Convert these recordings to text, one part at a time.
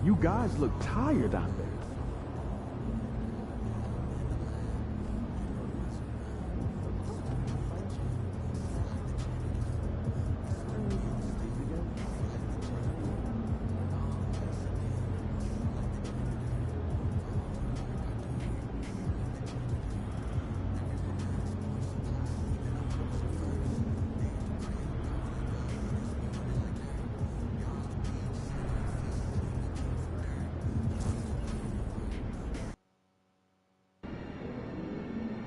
You guys look tired out there.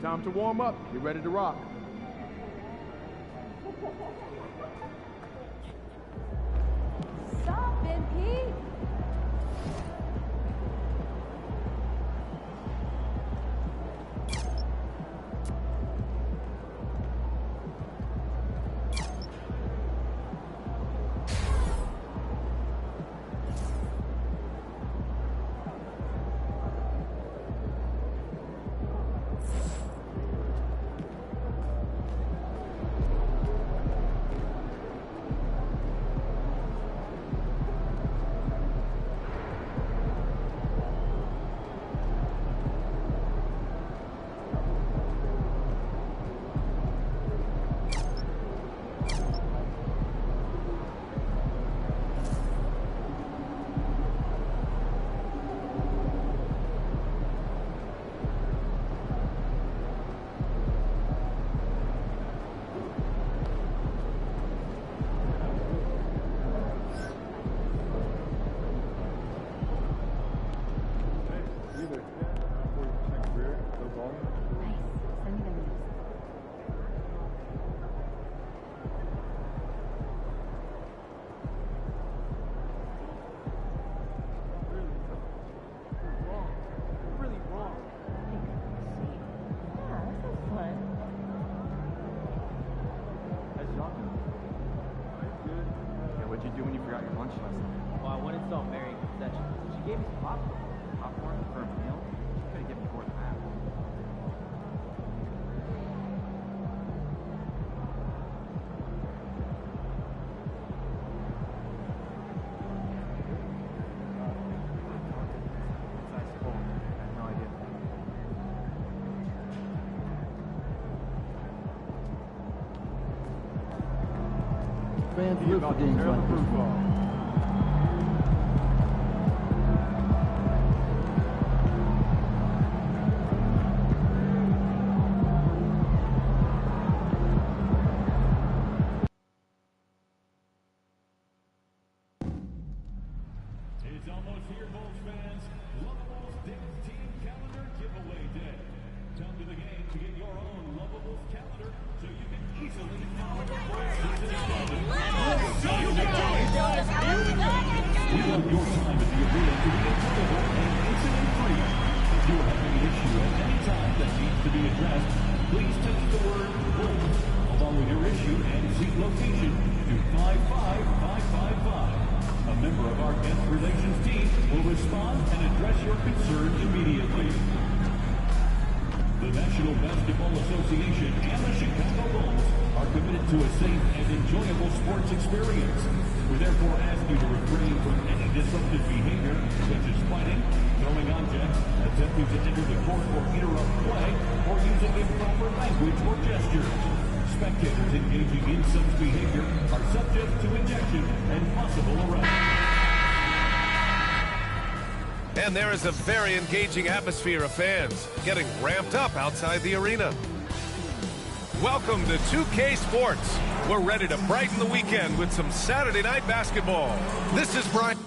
Time to warm up. Get ready to rock. Stop it, Pete. What'd you do when you forgot your lunch last night? Well, I went and saw Mary in concession. She gave me some popcorn. Popcorn for a meal? She could have given me more than that. It's ice cold. I have no idea. Fans root for games like this. It's almost here, Bulls fans. Lovable's Dance Team Calendar Giveaway Day. Come to the game to get your own Lovable's calendar so you can easily follow the Bulls season calendar. We want your time at the arena to be enjoyable and incident-free. If you have any issue at any time that needs to be addressed, please text the word Bulls along with your issue and seat location to 55555. A member of our guest relations team will respond and address your concern immediately. The National Basketball Association and the Chicago Bulls are committed to a safe and enjoyable sports experience. We therefore ask you to refrain from any disruptive behavior, such as fighting, throwing objects, attempting to enter the court or interrupt play, or using improper language or gestures. Spectators engaging in such behavior are subject to ejection and possible arrest. And there is a very engaging atmosphere of fans getting ramped up outside the arena. Welcome to 2K Sports. We're ready to brighten the weekend with some Saturday night basketball. This is Brian.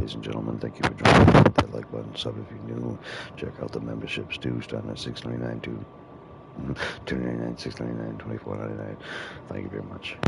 ladies and gentlemen. Thank you for joining us. Hit that like button, sub if you're new. Check out the memberships too, starting at $6.99 to $2.99, $6.99, $24.99. Thank you very much.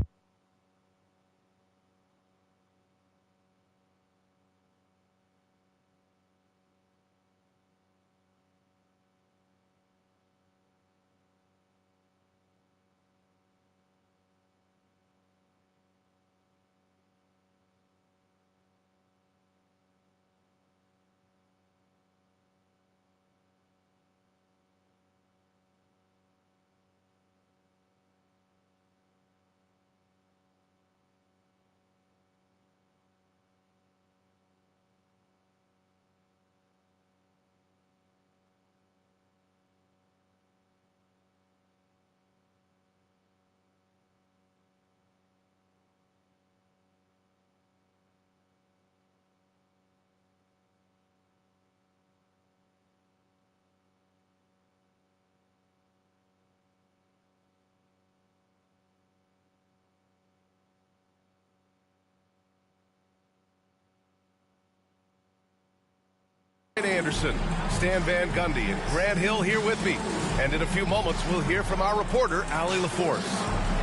Anderson, Stan Van Gundy, and Grant Hill here with me. And in a few moments, we'll hear from our reporter, Allie LaForce.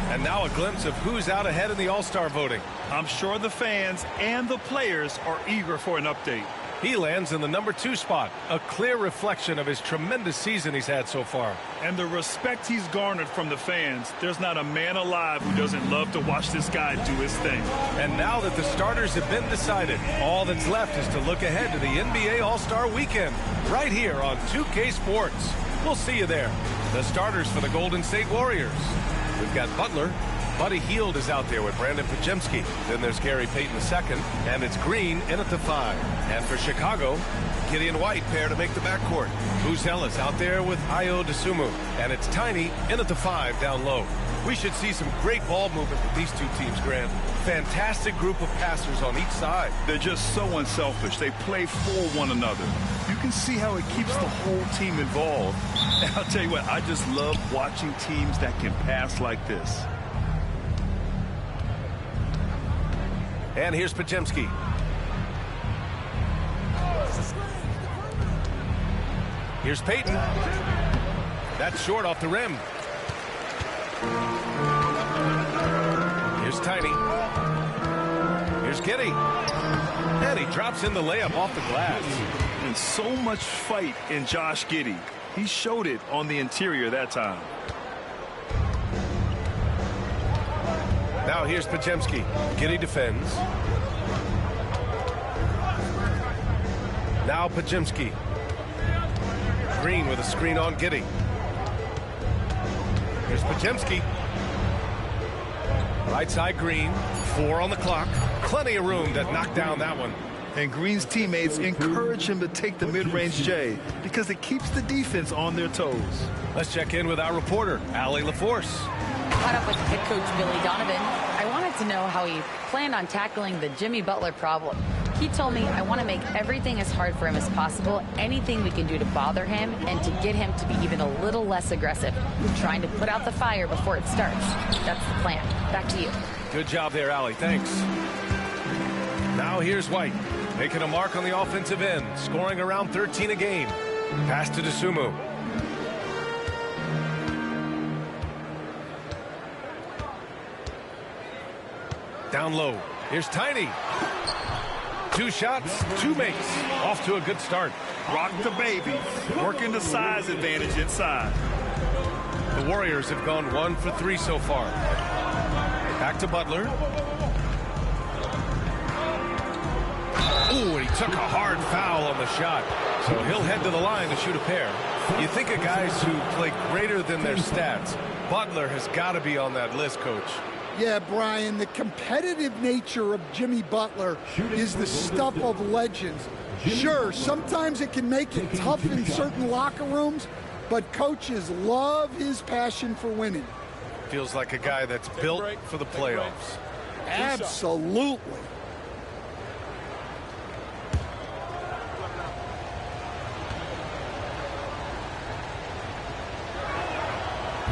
And now a glimpse of who's out ahead in the All-Star voting. I'm sure the fans and the players are eager for an update. He lands in the #2 spot, a clear reflection of his tremendous season he's had so far. And the respect he's garnered from the fans, there's not a man alive who doesn't love to watch this guy do his thing. And now that the starters have been decided, all that's left is to look ahead to the NBA All-Star Weekend, right here on 2K Sports. We'll see you there. The starters for the Golden State Warriors. We've got Butler. Buddy Hield is out there with Brandon Pajemski. Then there's Gary Payton II, and it's Green in at the 5. And for Chicago, Gideon White pair to make the backcourt. Buzella's out there with Ayo Dosunmu, and it's Tiny in at the 5 down low. We should see some great ball movement with these two teams, Grant. Fantastic group of passers on each side. They're just so unselfish. They play for one another. You can see how it keeps the whole team involved. And I'll tell you what, I just love watching teams that can pass like this. And here's Pajemski. Here's Payton. That's short off the rim. Here's Tiny. Here's Giddy. And he drops in the layup off the glass. And so much fight in Josh Giddey. He showed it on the interior that time. Now here's Pajemski. Giddey defends. Now Pajemski. Green with a screen on Giddey. Here's Pajemski. Right side Green. 4 on the clock. Plenty of room to knock down that one. And Green's teammates encourage him to take the mid-range J because it keeps the defense on their toes. Let's check in with our reporter, Allie LaForce. Caught up with head coach Billy Donovan. I wanted to know how he planned on tackling the Jimmy Butler problem. He told me I want to make everything as hard for him as possible, anything we can do to bother him and to get him to be even a little less aggressive, trying to put out the fire before it starts. That's the plan. Back to you. Good job there, Allie. Thanks. Now here's White, making a mark on the offensive end, scoring around 13 a game. Pass to Dosunmu. Down low. Here's Tiny. 2 shots, 2 makes. Off to a good start. Rock the baby. Working the size advantage inside. The Warriors have gone 1 for 3 so far. Back to Butler. Ooh, and he took a hard foul on the shot. So he'll head to the line to shoot a pair. You think of guys who play greater than their stats. Butler has got to be on that list, Coach. Yeah, Brian, the competitive nature of Jimmy Butler is the stuff of legends. Sure, sometimes it can make it tough in certain locker rooms, but coaches love his passion for winning. Feels like a guy that's built for the playoffs. Absolutely.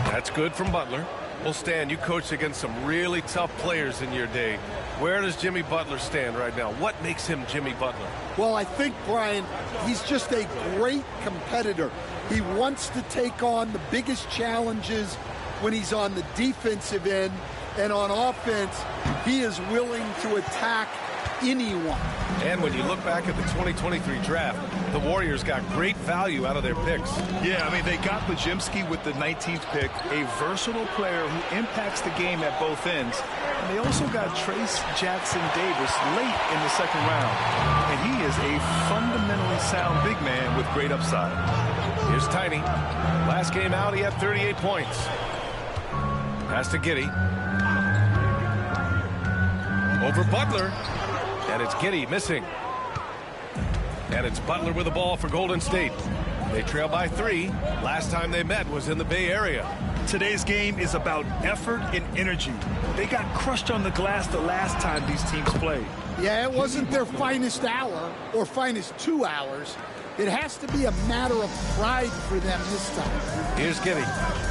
That's good from Butler. Well, Stan, you coached against some really tough players in your day. Where does Jimmy Butler stand right now? What makes him Jimmy Butler? Well, I think, Brian, he's just a great competitor. He wants to take on the biggest challenges when he's on the defensive end, and on offense, he is willing to attack anyone. And when you look back at the 2023 draft, the Warriors got great value out of their picks. Yeah, I mean, they got Podziemski with the 19th pick, a versatile player who impacts the game at both ends. And they also got Trace Jackson-Davis late in the second round. And he is a fundamentally sound big man with great upside. Here's Tiny. Last game out, he had 38 points. Pass to Giddey. Over Butler. And it's Giddey missing. And it's Butler with the ball for Golden State. They trail by 3. Last time they met was in the Bay Area. Today's game is about effort and energy. They got crushed on the glass the last time these teams played. Yeah, it wasn't their finest hour or finest 2 hours. It has to be a matter of pride for them this time. Here's Giddey,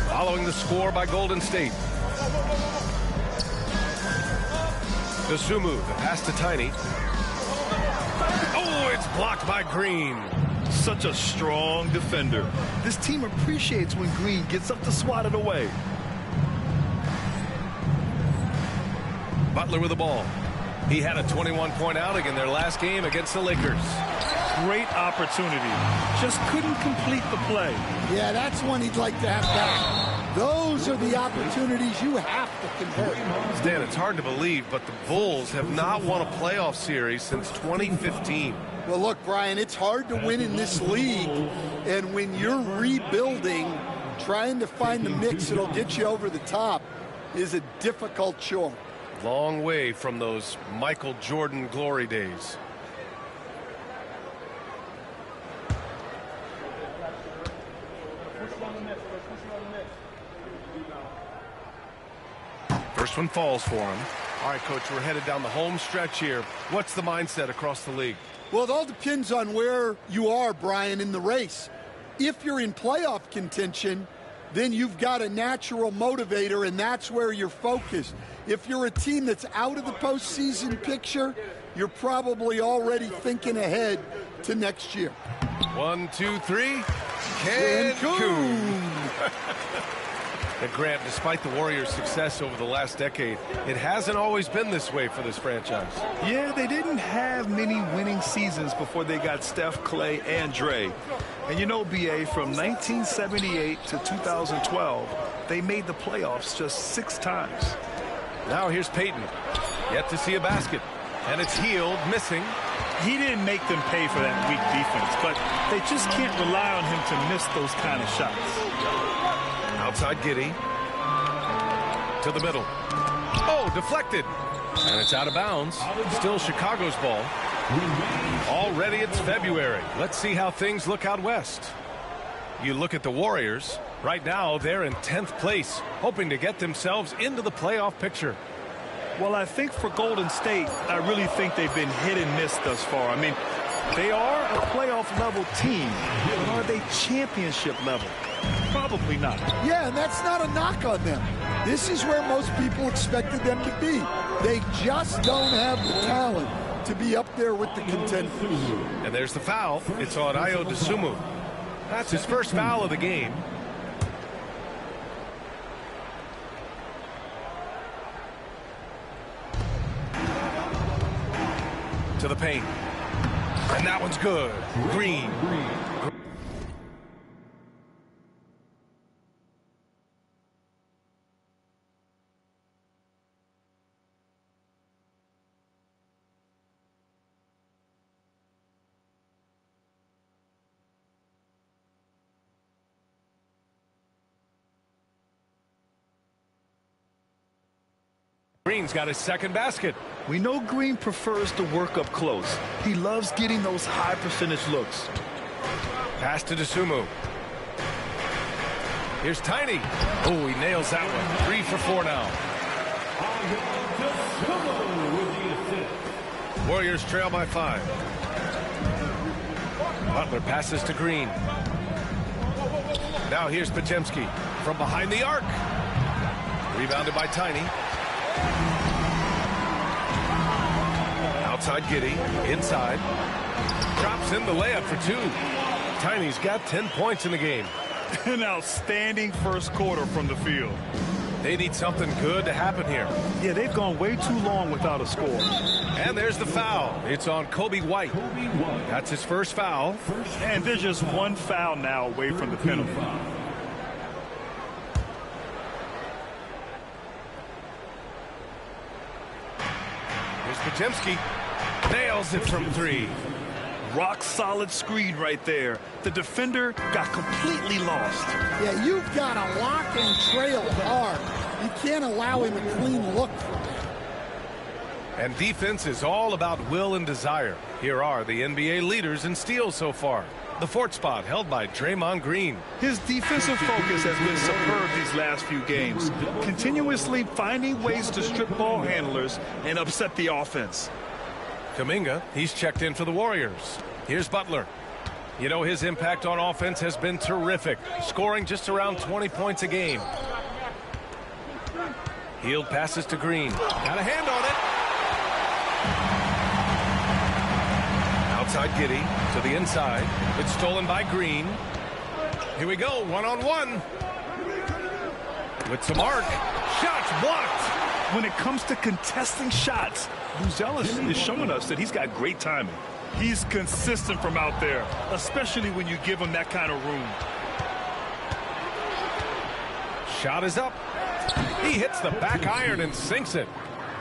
following the score by Golden State. Dosunmu, the pass to Tiny. Oh, it's blocked by Green. Such a strong defender. This team appreciates when Green gets up to swat it away. Butler with the ball. He had a 21-point outing in their last game against the Lakers. Great opportunity. Just couldn't complete the play. Yeah, that's one he'd like to have back. Those are the opportunities you have to convert. Stan, it's hard to believe, but the Bulls have not won a playoff series since 2015. Well, look, Brian, it's hard to win in this league, and when you're rebuilding, trying to find the mix that'll get you over the top is a difficult chore. Long way from those Michael Jordan glory days. First one falls for him. All right, Coach, we're headed down the home stretch here. What's the mindset across the league? Well, it all depends on where you are, Brian, in the race. If you're in playoff contention, then you've got a natural motivator, and that's where you're focused. If you're a team that's out of the postseason picture, you're probably already thinking ahead to next year. 1, 2, 3. Cancun. And Grant, despite the Warriors' success over the last decade, it hasn't always been this way for this franchise. Yeah, they didn't have many winning seasons before they got Steph, Clay, and Dre. And you know, B.A., from 1978 to 2012, they made the playoffs just 6 times. Now here's Peyton. Yet to see a basket. And it's Hield missing. He didn't make them pay for that weak defense, but they just can't rely on him to miss those kind of shots. Outside Giddey. To the middle. Oh, deflected. And it's out of bounds. Still Chicago's ball. Already it's February. Let's see how things look out west. You look at the Warriors. Right now, they're in 10th place, hoping to get themselves into the playoff picture. Well, I think for Golden State, I really think they've been hit and miss thus far. I mean, they are a playoff-level team, but are they championship level? Probably not. Yeah, and that's not a knock on them. This is where most people expected them to be. They just don't have the talent to be up there with the contenders. And there's the foul. It's on Ayo Dosunmu. That's his first foul of the game. To the paint. And that one's good. Green. Green's got his second basket. We know Green prefers to work up close. He loves getting those high percentage looks. Pass to Dosunmu. Here's Tiny. Oh, he nails that one. 3 for 4 now. Warriors trail by 5. Butler passes to Green. Now here's Podziemski from behind the arc. Rebounded by Tiny. Outside Giddy. Inside. Drops in the layup for 2. Tiny's got 10 points in the game. An outstanding first quarter from the field. They need something good to happen here. Yeah, they've gone way too long without a score. And there's the foul. It's on Kobe White. That's his first foul. And they're just one foul now away from the penalty. Here's Podziemski. Nails it from 3. Rock solid screen right there. The defender got completely lost. Yeah, you've got to lock and trail hard. You can't allow him a clean look from that. And defense is all about will and desire. Here are the NBA leaders in steals so far. The 4th spot held by Draymond Green. His defensive focus has been superb these last few games, continuously finding ways to strip ball handlers and upset the offense. Kuminga, he's checked in for the Warriors. Here's Butler. You know, his impact on offense has been terrific, scoring just around 20 points a game. Hield passes to Green. Got a hand on it. Outside Giddy to the inside. It's stolen by Green. Here we go, one-on-one. With some arc. Shots blocked. When it comes to contesting shots, Buzelis is showing us that he's got great timing. He's consistent from out there, especially when you give him that kind of room. Shot is up. He hits the back iron and sinks it.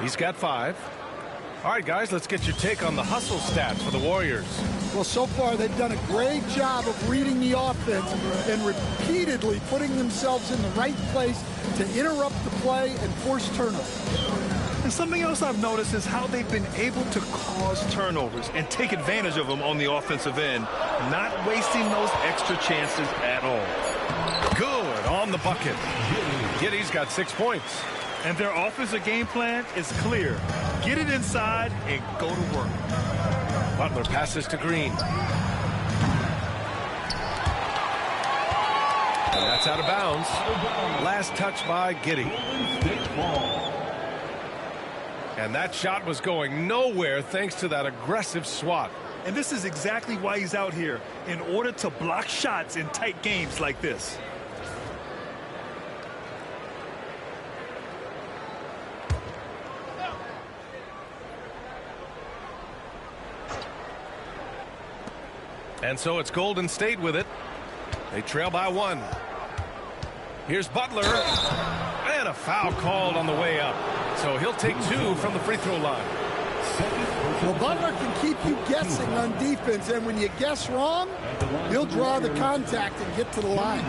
He's got 5. All right, guys, let's get your take on the hustle stats for the Warriors. Well, so far they've done a great job of reading the offense and repeatedly putting themselves in the right place to interrupt the play and force turnovers. And something else I've noticed is how they've been able to cause turnovers and take advantage of them on the offensive end, not wasting those extra chances at all. Good on the bucket. Giddy's got 6 points. And their offensive game plan is clear. Get it inside and go to work. Butler passes to Green. And that's out of bounds. Last touch by Giddy. And that shot was going nowhere thanks to that aggressive swat. And this is exactly why he's out here, in order to block shots in tight games like this. And so it's Golden State with it. They trail by 1. Here's Butler. And a foul called on the way up. So he'll take 2 from the free throw line. Well, Butler can keep you guessing on defense, and when you guess wrong, he'll draw the contact and get to the line.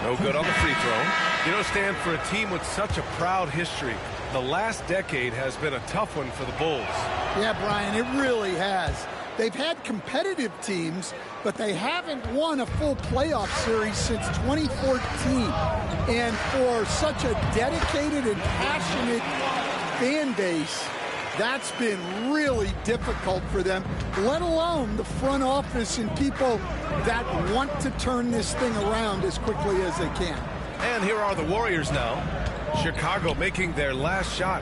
No good on the free throw. You know, Stan, for a team with such a proud history, the last decade has been a tough one for the Bulls. Yeah, Brian, it really has. They've had competitive teams, but they haven't won a full playoff series since 2014. And for such a dedicated and passionate fan base, that's been really difficult for them, let alone the front office and people that want to turn this thing around as quickly as they can. And here are the Warriors now. Chicago making their last shot.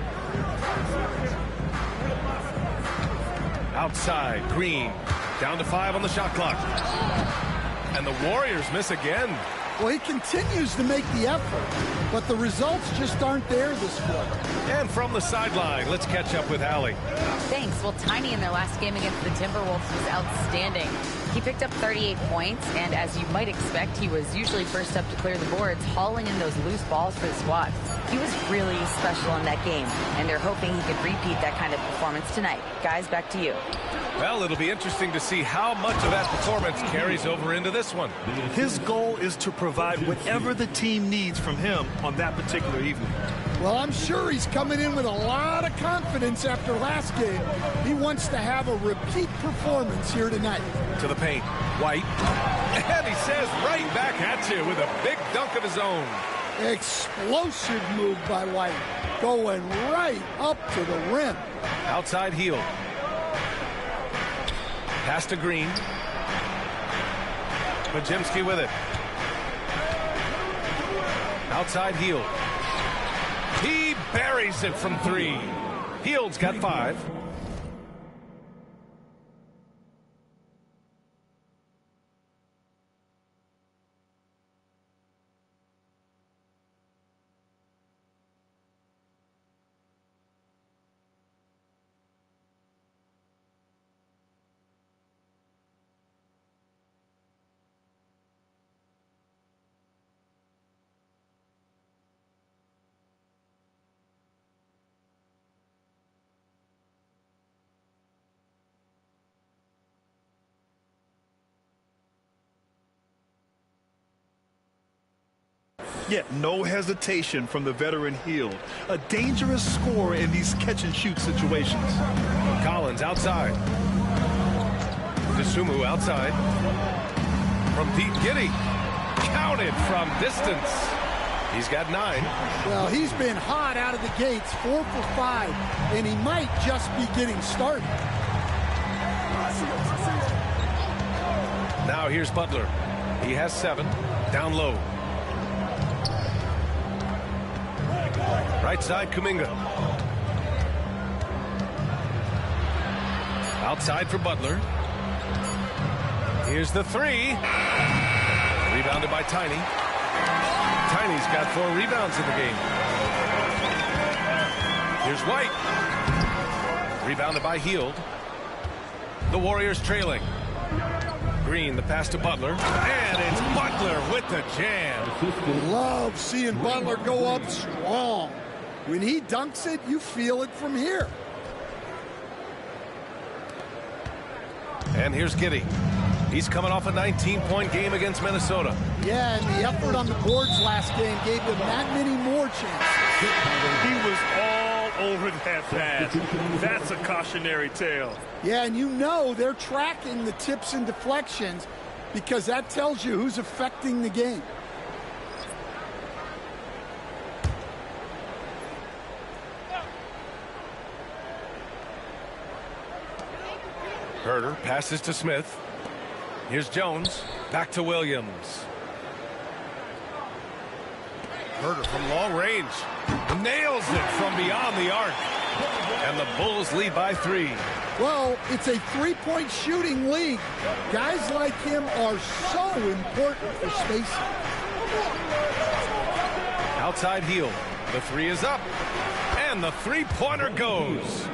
Outside, Green, down to 5 on the shot clock. And the Warriors miss again. Well, he continues to make the effort, but the results just aren't there this quarter. And from the sideline, let's catch up with Allie. Thanks. Well, Tiny in their last game against the Timberwolves was outstanding. He picked up 38 points, and as you might expect, he was usually first up to clear the boards, hauling in those loose balls for the squad. He was really special in that game, and they're hoping he could repeat that kind of performance tonight. Guys, back to you. Well, it'll be interesting to see how much of that performance carries over into this one. His goal is to provide whatever the team needs from him on that particular evening. Well, I'm sure he's coming in with a lot of confidence after last game. He wants to have a repeat performance here tonight. To the paint, White. And he says right back at you with a big dunk of his own. Explosive move by White, going right up to the rim. Outside Hield. Pass to Green. Podziemski with it. Outside Hield. He buries it from 3. Hield's got 5. Yeah, no hesitation from the veteran Hield. A dangerous scorer in these catch-and-shoot situations. Collins outside. DeSumo outside. From deep, Giddy. Counted from distance. He's got 9. Well, he's been hot out of the gates, 4 for 5, and he might just be getting started. Now here's Butler. He has 7. Down low. Right side, Kuminga. Outside for Butler. Here's the 3. Rebounded by Tiny. Tiny's got 4 rebounds in the game. Here's White. Rebounded by Hield. The Warriors trailing. Green, the pass to Butler. And it's Butler with the jam. Love seeing Butler go up strong. When he dunks it, you feel it from here. And here's Giddy. He's coming off a 19-point game against Minnesota. Yeah, and the effort on the boards last game gave them that many more chances. He was all over that pass. That's a cautionary tale. Yeah, and you know they're tracking the tips and deflections because that tells you who's affecting the game. Herter passes to Smith. Here's Jones. Back to Williams. Herter from long range. Nails it from beyond the arc. And the Bulls lead by 3. Well, it's a three-point shooting league. Guys like him are so important for spacing. Outside Hield. The 3 is up. And the three-pointer goes.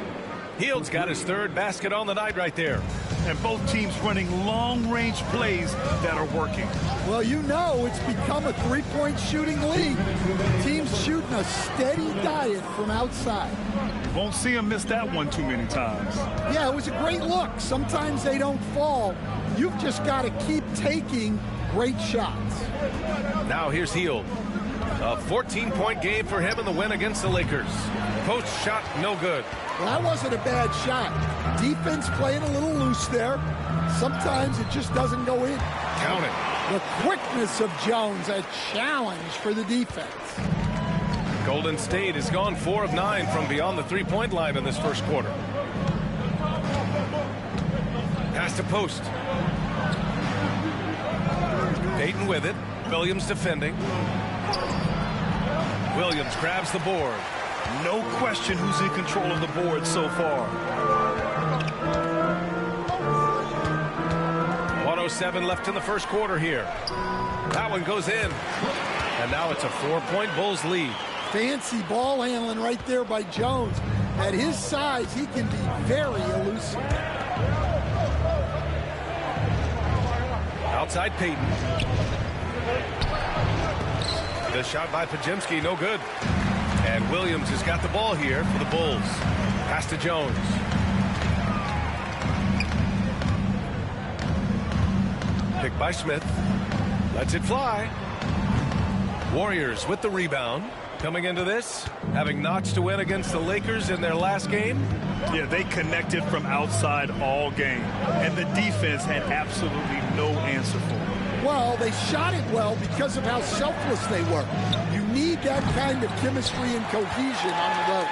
Hield's got his 3rd basket on the night right there. And both teams running long-range plays that are working. Well, you know it's become a three-point shooting league. Teams shooting a steady diet from outside. Won't see him miss that one too many times. Yeah, it was a great look. Sometimes they don't fall. You've just got to keep taking great shots. Now here's Hield. A 14-point game for him in the win against the Lakers. Post shot, no good. Well, that wasn't a bad shot. Defense playing a little loose there. Sometimes it just doesn't go in. Count it. The quickness of Jones, a challenge for the defense. Golden State has gone 4 of 9 from beyond the three-point line in this first quarter. Pass to post. Payton with it. Williams defending. Williams grabs the board. No question who's in control of the board so far. 1:07 left in the first quarter here. That one goes in. And now it's a 4-point Bulls lead. Fancy ball handling right there by Jones. At his size, he can be very elusive. Outside Payton. The shot by Pajemski, no good. And Williams has got the ball here for the Bulls. Pass to Jones. Picked by Smith. Lets it fly. Warriors with the rebound. Coming into this, having notched a win against the Lakers in their last game. Yeah, they connected from outside all game. And the defense had absolutely no answer for it. Well, they shot it well because of how selfless they were. You need that kind of chemistry and cohesion on the road.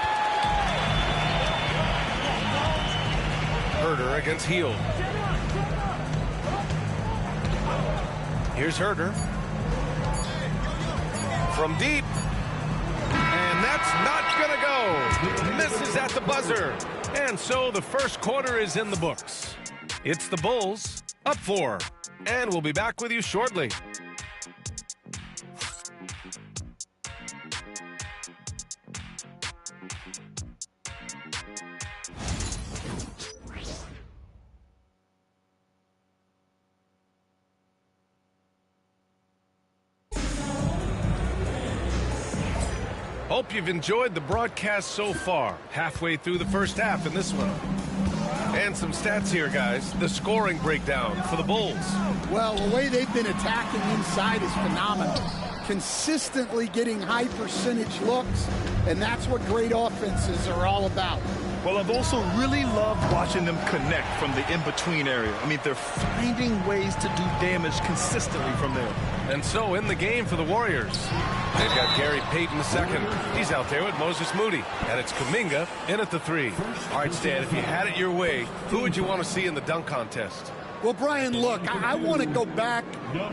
Herter against Hield. Here's Herter. From deep. And That's not gonna go. Misses at the buzzer. And so the first quarter is in the books. It's the Bulls up 4. And we'll be back with you shortly. Hope you've enjoyed the broadcast so far. Halfway through the first half in this one. And some stats here, guys. The scoring breakdown for the Bulls. Well, the way they've been attacking inside is phenomenal. Consistently getting high percentage looks, and that's what great offenses are all about. Well, I've also really loved watching them connect from the in-between area. I mean, they're finding ways to do damage consistently from there. And so in the game for the Warriors, they've got Gary Payton II. He's out there with Moses Moody. And it's Kuminga in at the 3. All right, Stan, if you had it your way, who would you want to see in the dunk contest? Well, Brian, look, I want to go back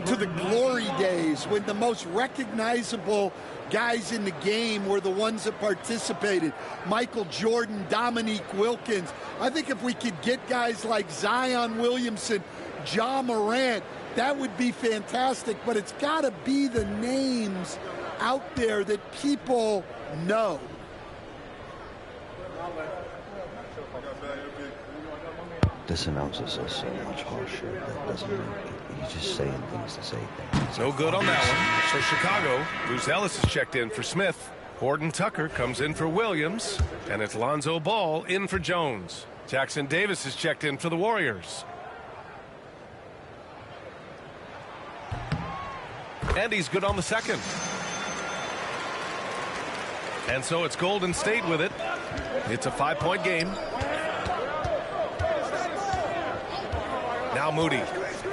to the glory days when the most recognizable guys in the game were the ones that participated. Michael Jordan, Dominique Wilkins. I think if we could get guys like Zion Williamson, Ja Morant, that would be fantastic. But it's got to be the names out there that people know. This announcer says so much horseshit that doesn't make it. He's just saying things to say things. No good on that one. For Chicago, Bruce Ellis is checked in for Smith. Horton Tucker comes in for Williams. And it's Lonzo Ball in for Jones. Jackson Davis is checked in for the Warriors. And he's good on the second. And so it's Golden State with it. It's a 5-point game. Now Moody.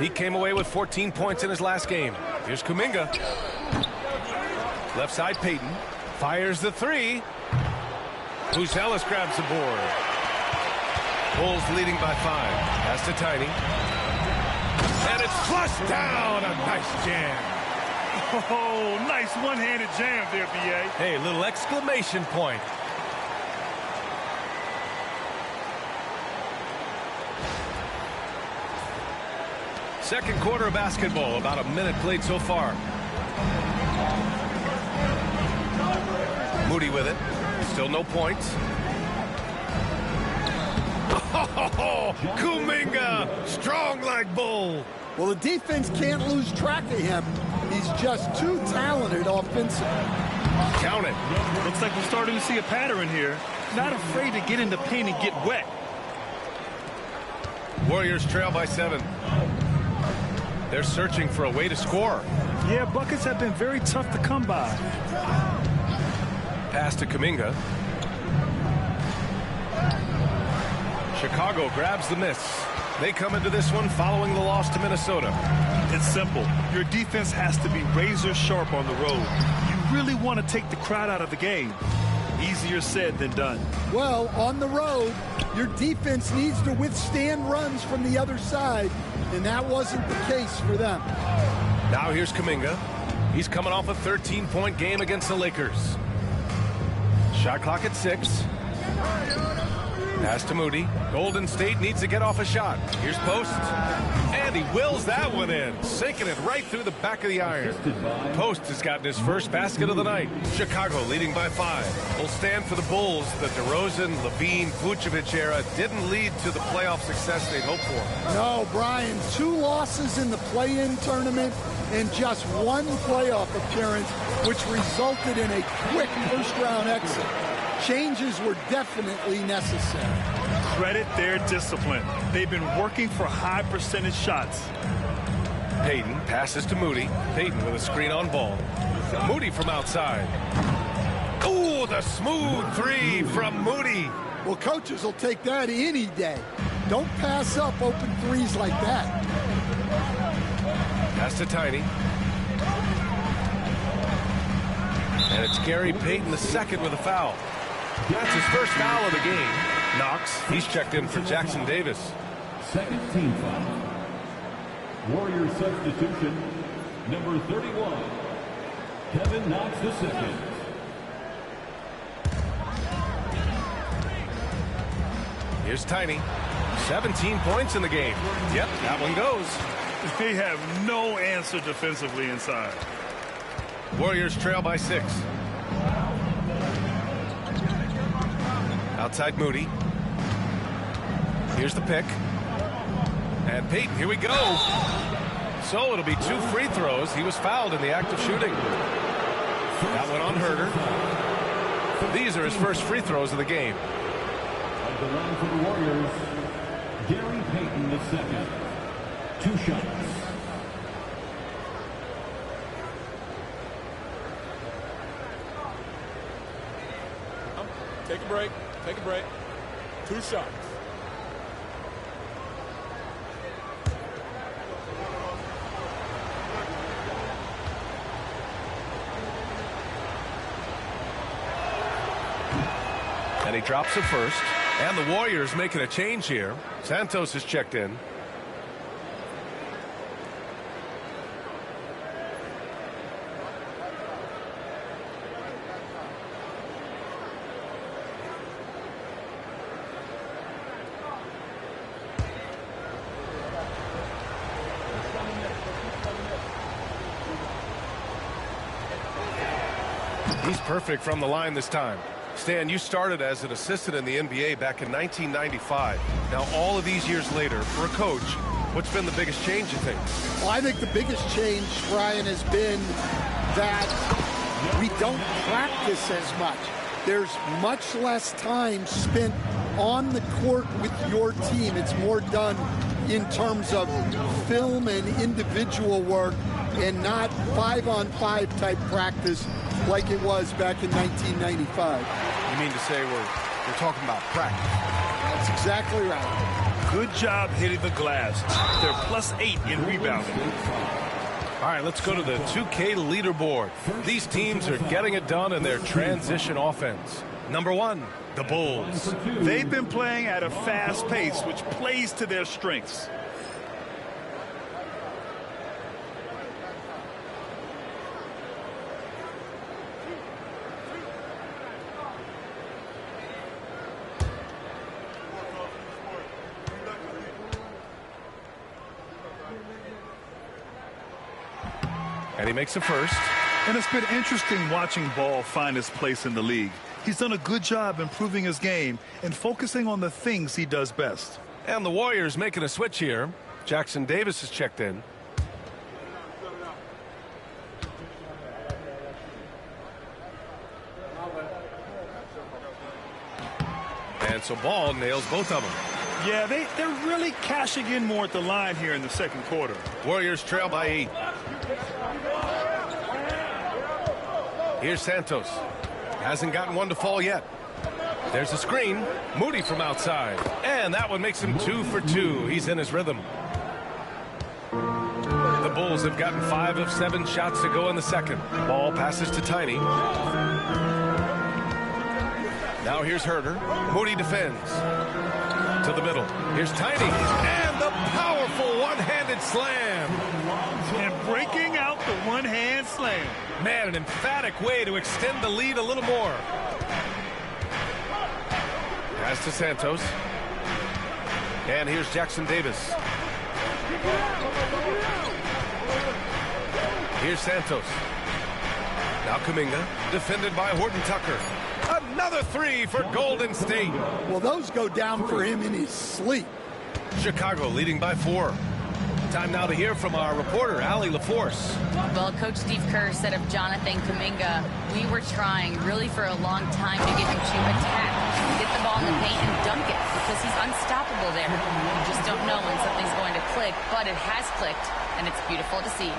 He came away with 14 points in his last game. Here's Kuminga. Left side Payton. Fires the 3. Ellis grabs the board. Bulls leading by 5. Pass to Tiny. And it's flushed down. A nice jam. Oh, nice one-handed jam there, B.A. Hey, a little exclamation point. Second quarter of basketball, about a minute played so far. Moody with it. Still no points. Oh, Kuminga, strong like bull. Well, the defense can't lose track of him. He's just too talented offensively. Count it. Looks like we're starting to see a pattern here. Not afraid to get in the paint and get wet. Warriors trail by 7. They're searching for a way to score. Yeah, buckets have been very tough to come by. Pass to Kuminga. Chicago grabs the miss. They come into this one following the loss to Minnesota. It's simple. Your defense has to be razor sharp on the road. You really want to take the crowd out of the game. Easier said than done. Well, on the road, your defense needs to withstand runs from the other side, and that wasn't the case for them. Now here's Kuminga. He's coming off a 13-point game against the Lakers. Shot clock at 6. Pass to Moody. Golden State needs to get off a shot. Here's Post. And he wills that one in, sinking it right through the back of the iron. Post has gotten his first basket of the night. Chicago leading by 5. Will stand for the Bulls. The DeRozan, Levine, Vucevic era didn't lead to the playoff success they'd hoped for. No, Brian, 2 losses in the play-in tournament and just 1 playoff appearance, which resulted in a quick first-round exit. Changes were definitely necessary. Credit their discipline. They've been working for high percentage shots. Payton passes to Moody. Payton with a screen on Ball. Moody from outside. Ooh, the smooth 3 from Moody. Well, coaches will take that any day. Don't pass up open 3s like that. Pass to Tiny. And it's Gary Payton II with a foul. That's his first foul of the game. Knox, he's checked in for Jackson Davis. Second team foul. Warrior substitution, number 31, Kevin Knox II. Here's Tiny. 17 points in the game. Yep, that one goes. They have no answer defensively inside. Warriors trail by 6. Outside Moody. Here's the pick. And Peyton, here we go. So it'll be 2 free throws. He was fouled in the act of shooting. That one on Herder. These are his first free throws of the game. At the line for the Warriors, Gary Payton II. 2 shots. Take a break. Take a break. 2 shots. And he drops it first. And the Warriors making a change here. Santos is checked in. He's perfect from the line this time. Stan, you started as an assistant in the NBA back in 1995. Now, all of these years later, for a coach, what's been the biggest change, you think? Well, I think the biggest change, Ryan, has been that we don't practice as much. There's much less time spent on the court with your team. It's more done in terms of film and individual work and not 5-on-5 type practice like it was back in 1995. You mean to say we're talking about practice? That's exactly right. Good job hitting the glass. They're +8 in rebounding. All right, let's go to the 2K leaderboard. These teams are getting it done in their transition offense. Number 1, the Bulls. They've been playing at a fast pace, which plays to their strengths. And he makes a first. And it's been interesting watching Ball find his place in the league. He's done a good job improving his game and focusing on the things he does best. And the Warriors making a switch here. Jackson Davis is checked in. And so Ball nails both of them. Yeah, they're really cashing in more at the line here in the second quarter. Warriors trail by 8. Here's Santos. Hasn't gotten one to fall yet. There's a screen. Moody from outside. And that one makes him 2 for 2. He's in his rhythm. The Bulls have gotten 5 of 7 shots to go in the second. Ball passes to Tiny. Now here's Herder. Moody defends. To the middle. Here's Tiny. And the powerful one-handed slam. And breaking out the one-hand slam. Man, an emphatic way to extend the lead a little more. Pass to Santos. And here's Jackson Davis. Here's Santos. Now Kuminga, defended by Horton Tucker. Another 3 for Golden State. Well, those go down for him in his sleep. Chicago leading by 4. Time now to hear from our reporter, Allie LaForce. Well, Coach Steve Kerr said of Jonathan Kuminga, we were trying really for a long time to get him to attack, get the ball in the paint and dunk it, because he's unstoppable there. You just don't know when something's going to click, but it has clicked, and it's beautiful to see.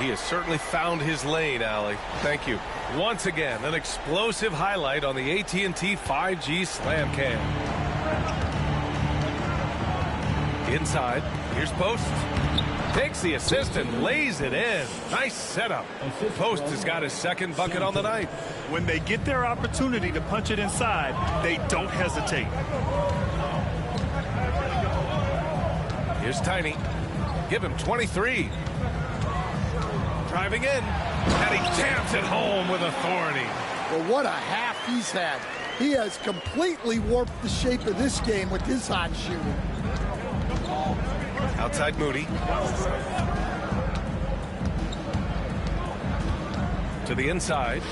He has certainly found his lane, Allie. Thank you. Once again, an explosive highlight on the AT&T 5G Slam Cam. Inside, here's Post. Takes the assist and lays it in. Nice setup. Post has got his second bucket on the night. When they get their opportunity to punch it inside, they don't hesitate. Here's Tiny. Give him 23. Driving in. And he jams it home with authority. Well, what a half he's had. He has completely warped the shape of this game with his hot shooting. Outside Moody. To the inside.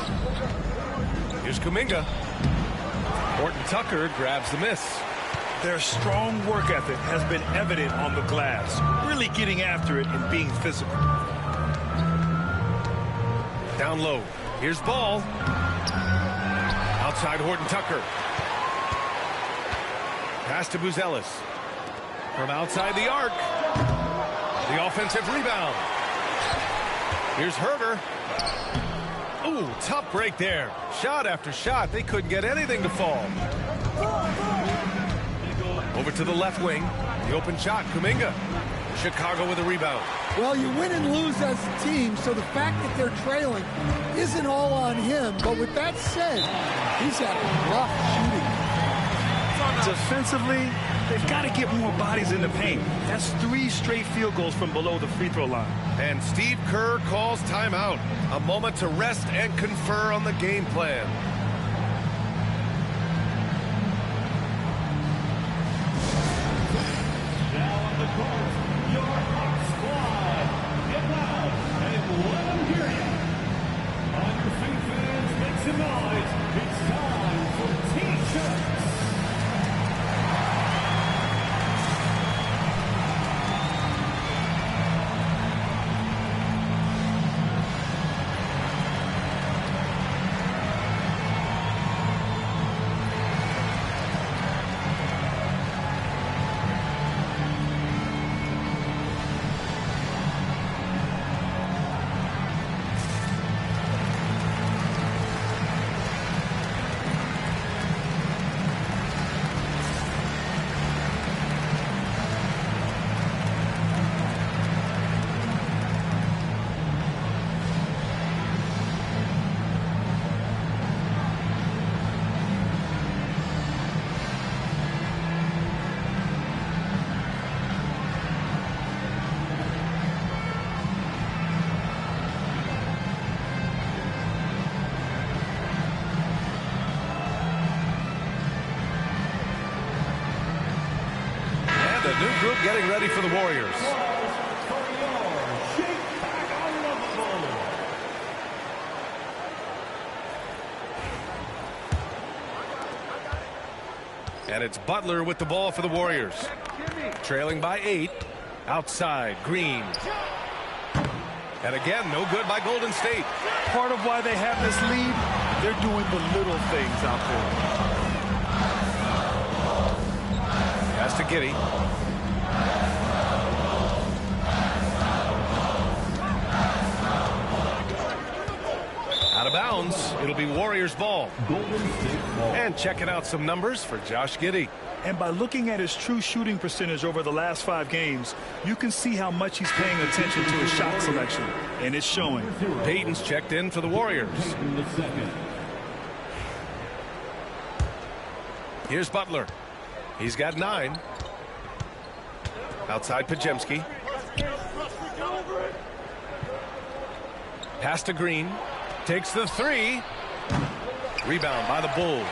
Here's Kuminga. Horton Tucker grabs the miss. Their strong work ethic has been evident on the glass, really getting after it and being physical. Down low. Here's Ball. Outside Horton Tucker. Pass to Buzelis. From outside the arc. The offensive rebound. Here's Herter. Ooh, tough break there. Shot after shot. They couldn't get anything to fall. Over to the left wing. The open shot. Kuminga. Chicago with a rebound. Well, you win and lose as a team, so the fact that they're trailing isn't all on him. But with that said, he's had rough shooting. Defensively, they've got to get more bodies in the paint. That's 3 straight field goals from below the free throw line. And Steve Kerr calls timeout. A moment to rest and confer on the game plan. Now on the court, your hot squad. Get loud and let them hear you. On your feet, fans, make some noise. It's time for T-shirts. Group getting ready for the Warriors. And it's Butler with the ball for the Warriors. Trailing by 8. Outside, Green. And again, no good by Golden State. Part of why they have this lead, they're doing the little things out there. Pass to Giddey. Out of bounds. It'll be Warriors ball. And checking out some numbers for Josh Giddey. And by looking at his true shooting percentage over the last 5 games, you can see how much he's paying attention to his shot selection. And it's showing. Payton's checked in for the Warriors. Here's Butler. He's got 9. Outside Pajemski. Pass to Green. Takes the 3. Rebound by the Bulls.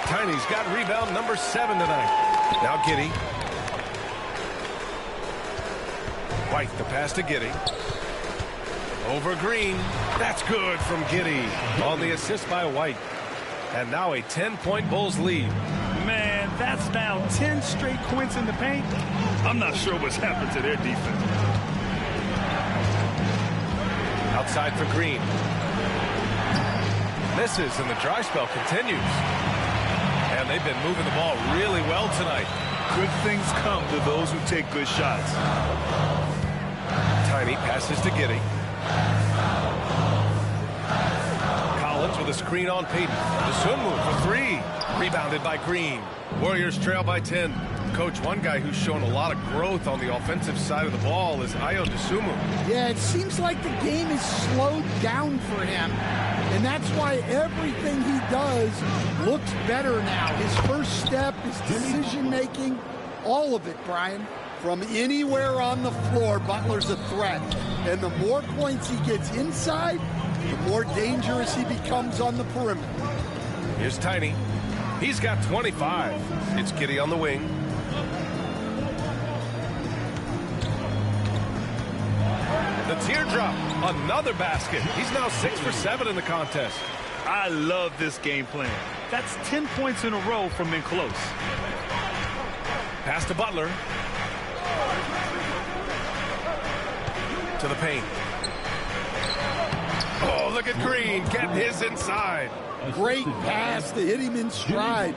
Tiny's got rebound number 7 tonight. Now Giddey. White, the pass to Giddey. Over Green. That's good from Giddey on the assist by White. And now a 10-point Bulls lead. Man, that's now 10 straight points in the paint. I'm not sure what's happened to their defense. Outside for Green. Misses, and the dry spell continues. And they've been moving the ball really well tonight. Good things come to those who take good shots. Tiny passes to Giddey. Collins with a screen on Payton. The swim move for 3. Rebounded by Green. Warriors trail by 10. Coach, one guy who's shown a lot of growth on the offensive side of the ball is Ayo Dosunmu. Yeah, it seems like the game is slowed down for him. And that's why everything he does looks better now. His first step, his decision-making, all of it, Brian. From anywhere on the floor, Butler's a threat. And the more points he gets inside, the more dangerous he becomes on the perimeter. Here's Tiny. He's got 25. It's Giddey on the wing. The teardrop, another basket. He's now 6 for 7 in the contest. I love this game plan. That's 10 points in a row from in close. Pass to Butler. To the paint. Oh, look at Green getting his inside. Great pass to hit him in stride.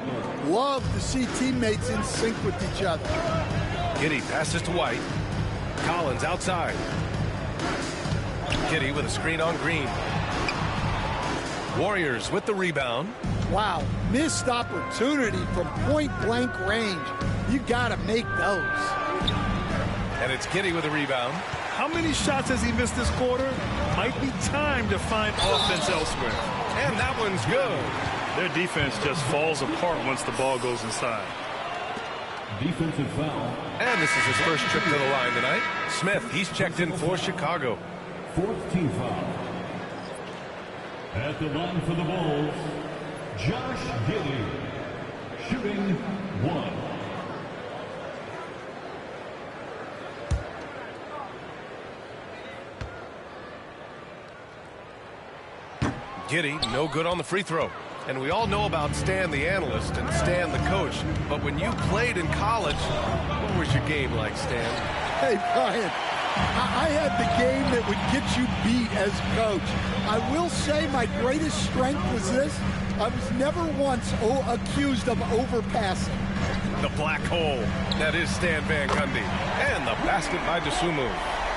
Love to see teammates in sync with each other. Giddey passes to White. Collins outside. Giddey with a screen on Green. Warriors with the rebound. Wow, missed opportunity from point-blank range. You got to make those. And it's Giddey with a rebound. How many shots has he missed this quarter? Might be time to find offense elsewhere. And that one's good. Their defense just falls apart once the ball goes inside. Defensive foul. And this is his first trip to the line tonight. Smith, he's checked in for Chicago. 4th team foul. At the line for the Bulls, Josh Giddey, shooting 1. Giddey, no good on the free throw. And we all know about Stan the analyst and Stan the coach. But when you played in college, what was your game like, Stan? Hey, Brian, I had the game that would get you beat as coach. I will say my greatest strength was this. I was never once accused of overpassing. The black hole. That is Stan Van Gundy. And the basket by Dosunmu.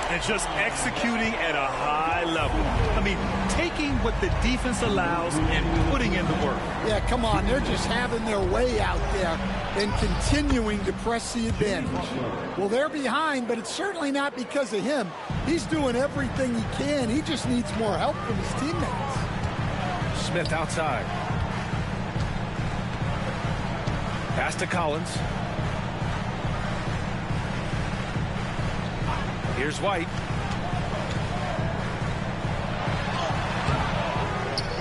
And just executing at a high level. I mean, taking what the defense allows and putting in the work. Yeah, come on. They're just having their way out there and continuing to press the advantage. Well, they're behind, but it's certainly not because of him. He's doing everything he can. He just needs more help from his teammates. Smith outside. Pass to Collins. Here's White.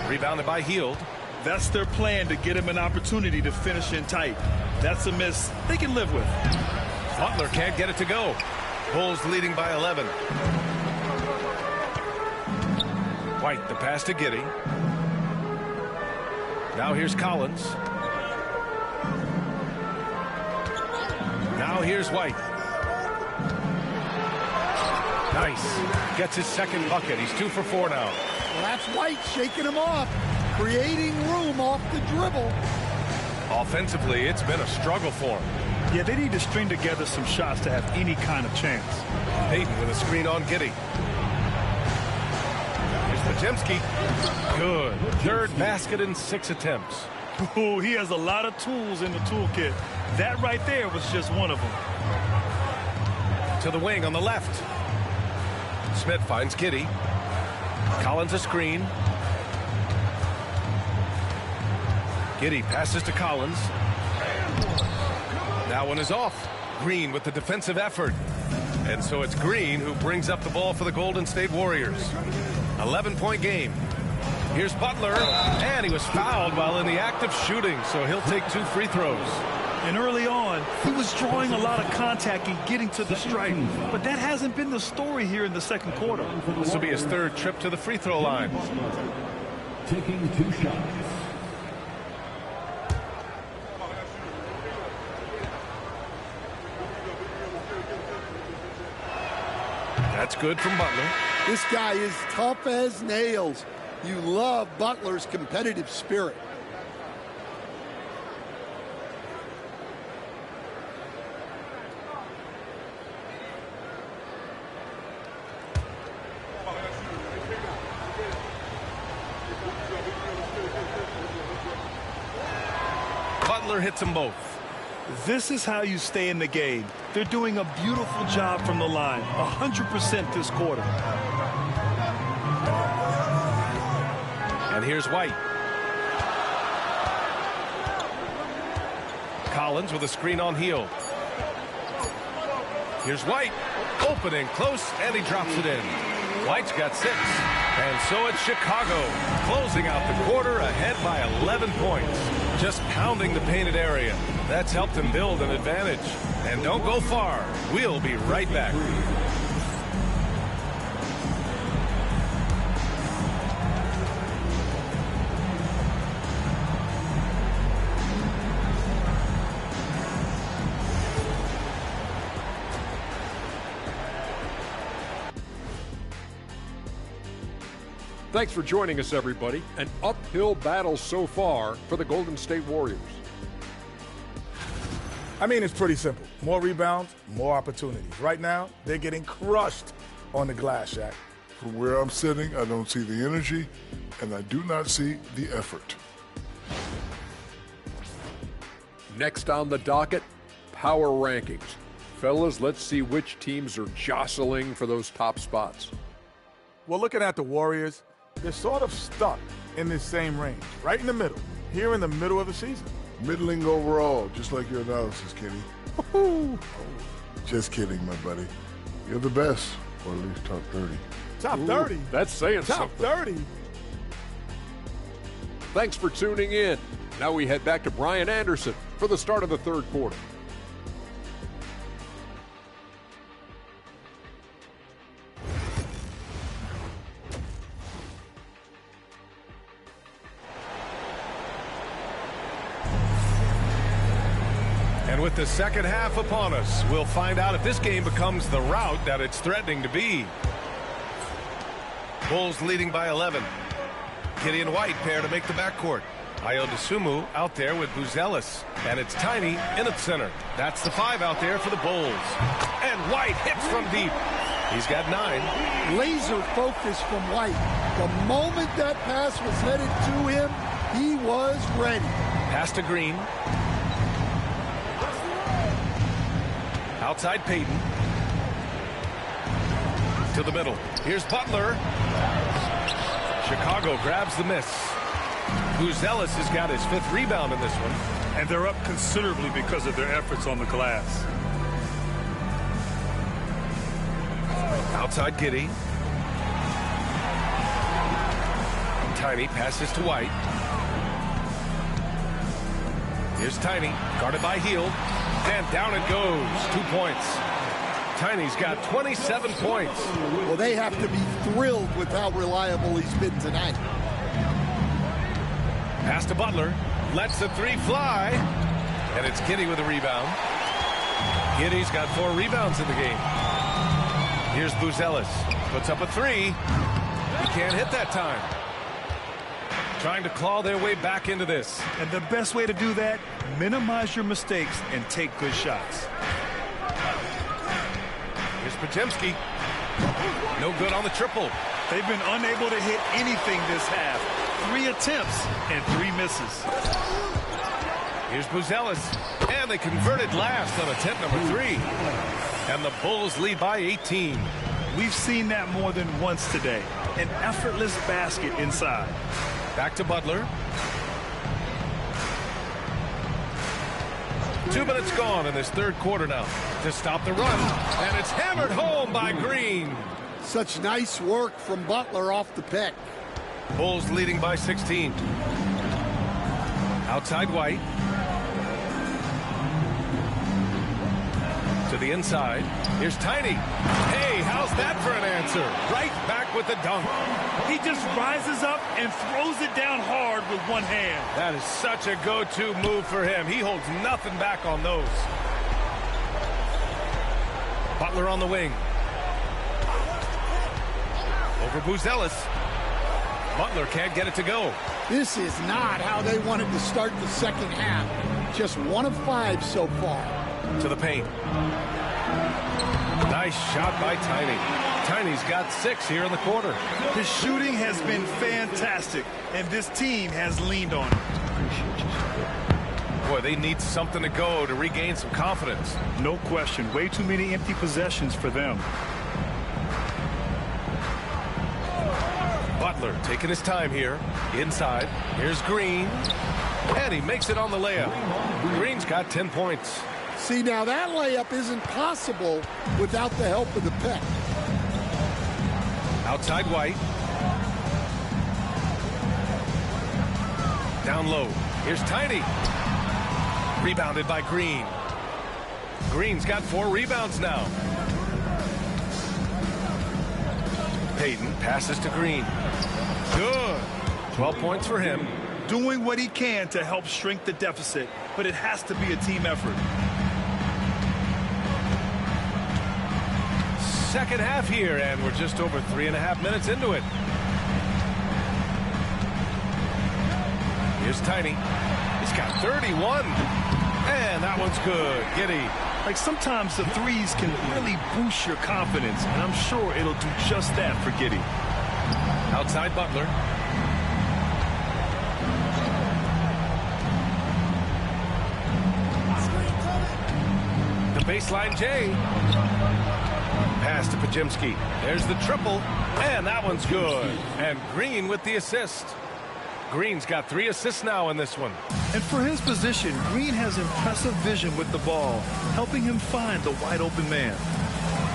Rebounded by Hield. That's their plan, to get him an opportunity to finish in tight. That's a miss they can live with. Butler can't get it to go. Bulls leading by 11. White, the pass to Giddey. Now here's Collins. Now here's White. Nice. Gets his second bucket. He's 2 for 4 now. Well, that's White shaking him off, creating room off the dribble. Offensively, it's been a struggle for him. Yeah, they need to string together some shots to have any kind of chance. Payton with a screen on Giddey. Here's Podziemski. Good. Third basket in 6 attempts. Ooh, he has a lot of tools in the toolkit. That right there was just one of them. To the wing on the left. Smith finds Giddey. Collins a screen. Giddey passes to Collins. That one is off. Green with the defensive effort. And so it's Green who brings up the ball for the Golden State Warriors. 11-point game. Here's Butler, and he was fouled while in the act of shooting, so he'll take 2 free throws. And early on, he was drawing a lot of contact and getting to the stripe. But that hasn't been the story here in the second quarter. This will be his 3rd trip to the free throw line. Taking 2 shots. That's good from Butler. This guy is tough as nails. You love Butler's competitive spirit. Butler hits them both. This is how you stay in the game. They're doing a beautiful job from the line. 100% this quarter. And here's White. Collins with a screen on Hield. Here's White. Opening close, and he drops it in. White's got 6. And so it's Chicago, closing out the quarter ahead by 11 points. Just pounding the painted area. That's helped them build an advantage. And don't go far. We'll be right back. Thanks for joining us, everybody. An uphill battle so far for the Golden State Warriors. I mean, it's pretty simple. More rebounds, more opportunities. Right now, they're getting crushed on the glass, Shaq. From where I'm sitting, I don't see the energy, and I do not see the effort. Next on the docket, power rankings. Fellas, let's see which teams are jostling for those top spots. Well, looking at the Warriors, they're sort of stuck in this same range, right in the middle, here in the middle of the season. Middling overall, just like your analysis, Kenny. Woo-hoo. Just kidding, my buddy. You're the best, or at least top 30. Top 30? That's saying top something. 30? Thanks for tuning in. Now we head back to Brian Anderson for the start of the third quarter. And with the second half upon us, we'll find out if this game becomes the rout that it's threatening to be. Bulls leading by 11. Giddey and White pair to make the backcourt. Ayo Dosunmu out there with Buzelis. And it's Tiny in at center. That's the 5 out there for the Bulls. And White hits from deep. He's got 9. Laser focus from White. The moment that pass was headed to him, he was ready. Pass to Green. Outside Payton. To the middle. Here's Butler. Chicago grabs the miss. Buzelis has got his 5th rebound in this one. And they're up considerably because of their efforts on the glass. Outside Giddey. Tiny passes to White. Here's Tiny, guarded by Hield. And down it goes. 2 points. Tiny's got 27 points. Well, they have to be thrilled with how reliable he's been tonight. Pass to Butler. Lets the 3 fly. And it's Giddey with a rebound. Giddey's got 4 rebounds in the game. Here's Buzelis. Puts up a 3. He can't hit that time. Trying to claw their way back into this. And the best way to do that, minimize your mistakes and take good shots. Here's Podziemski. No good on the triple. They've been unable to hit anything this half. 3 attempts and 3 misses. Here's Buzelis. And they converted last on attempt number 3. And the Bulls lead by 18. We've seen that more than once today. An effortless basket inside. Back to Butler. 2 minutes gone in this third quarter now to stop the run. And it's hammered home by Green. Such nice work from Butler off the pick. Bulls leading by 16. Outside White. To the inside. Here's Tiny. Hey, how's that for an answer? Right back with the dunk. He just rises up and throws it down hard with one hand. That is such a go-to move for him. He holds nothing back on those. Butler on the wing. Over Buzelis. Butler can't get it to go. This is not how they wanted to start the second half. Just 1 of 5 so far. To the paint. Nice shot by Tiny. Tiny's got 6 here in the quarter. His shooting has been fantastic, and this team has leaned on it. Boy, they need something to go to regain some confidence. No question. Way too many empty possessions for them. Butler taking his time here. Inside. Here's Green. And he makes it on the layup. Green's got 10 points. See, now that layup isn't possible without the help of the pick. Outside White. Down low. Here's Tiny. Rebounded by Green. Green's got 4 rebounds now. Payton passes to Green. Good. 12 points for him. Doing what he can to help shrink the deficit, but it has to be a team effort. Second half here, and we're just over 3.5 minutes into it. Here's Tiny. He's got 31. And that one's good. Giddy. Like, sometimes the threes can really boost your confidence, and I'm sure it'll do just that for Giddy. Outside Butler. The baseline J. Pass to Pajimski. There's the triple, and that one's good. And Green with the assist. Green's got 3 assists now in this one. And for his position, Green has impressive vision with the ball, helping him find the wide open man.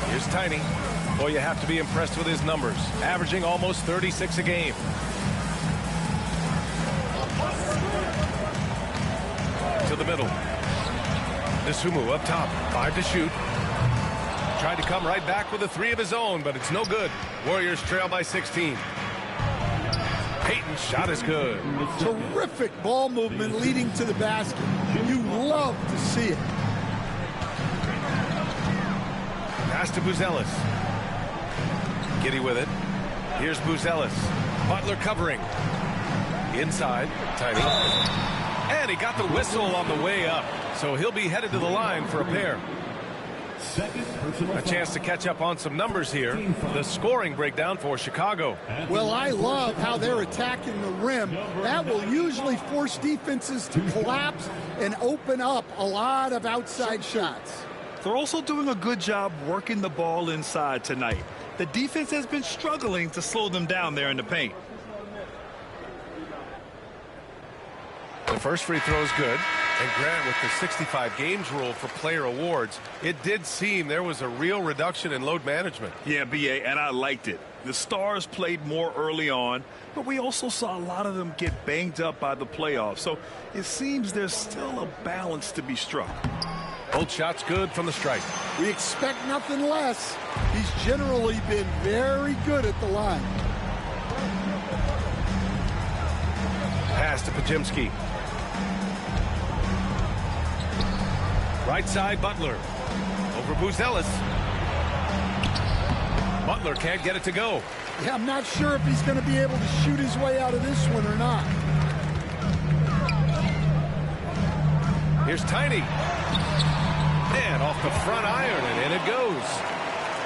Here's Tiny. Boy, you have to be impressed with his numbers, averaging almost 36 a game. To the middle. Nasumu up top, 5 to shoot. Tried to come right back with a 3 of his own, but it's no good. Warriors trail by 16. Payton's shot is good. Terrific ball movement leading to the basket. You love to see it. Pass to Buzelis. Giddy with it. Here's Buzelis. Butler covering. Inside. Tiny. And he got the whistle on the way up. So he'll be headed to the line for a pair. A chance to catch up on some numbers here. The scoring breakdown for Chicago. Well, I love how they're attacking the rim. That will usually force defenses to collapse and open up a lot of outside shots. They're also doing a good job working the ball inside tonight. The defense has been struggling to slow them down there in the paint. The first free throw is good. And Grant, with the 65 games rule for player awards, it did seem there was a real reduction in load management. Yeah, B.A., and I liked it. The Stars played more early on, but we also saw a lot of them get banged up by the playoffs. So it seems there's still a balance to be struck. Both shots good from the stripe. We expect nothing less. He's generally been very good at the line. Pass to Pajimski. Right side, Butler. Over Buzelis. Butler can't get it to go. Yeah, I'm not sure if he's going to be able to shoot his way out of this one or not. Here's Tiny. And off the front iron, and in it goes.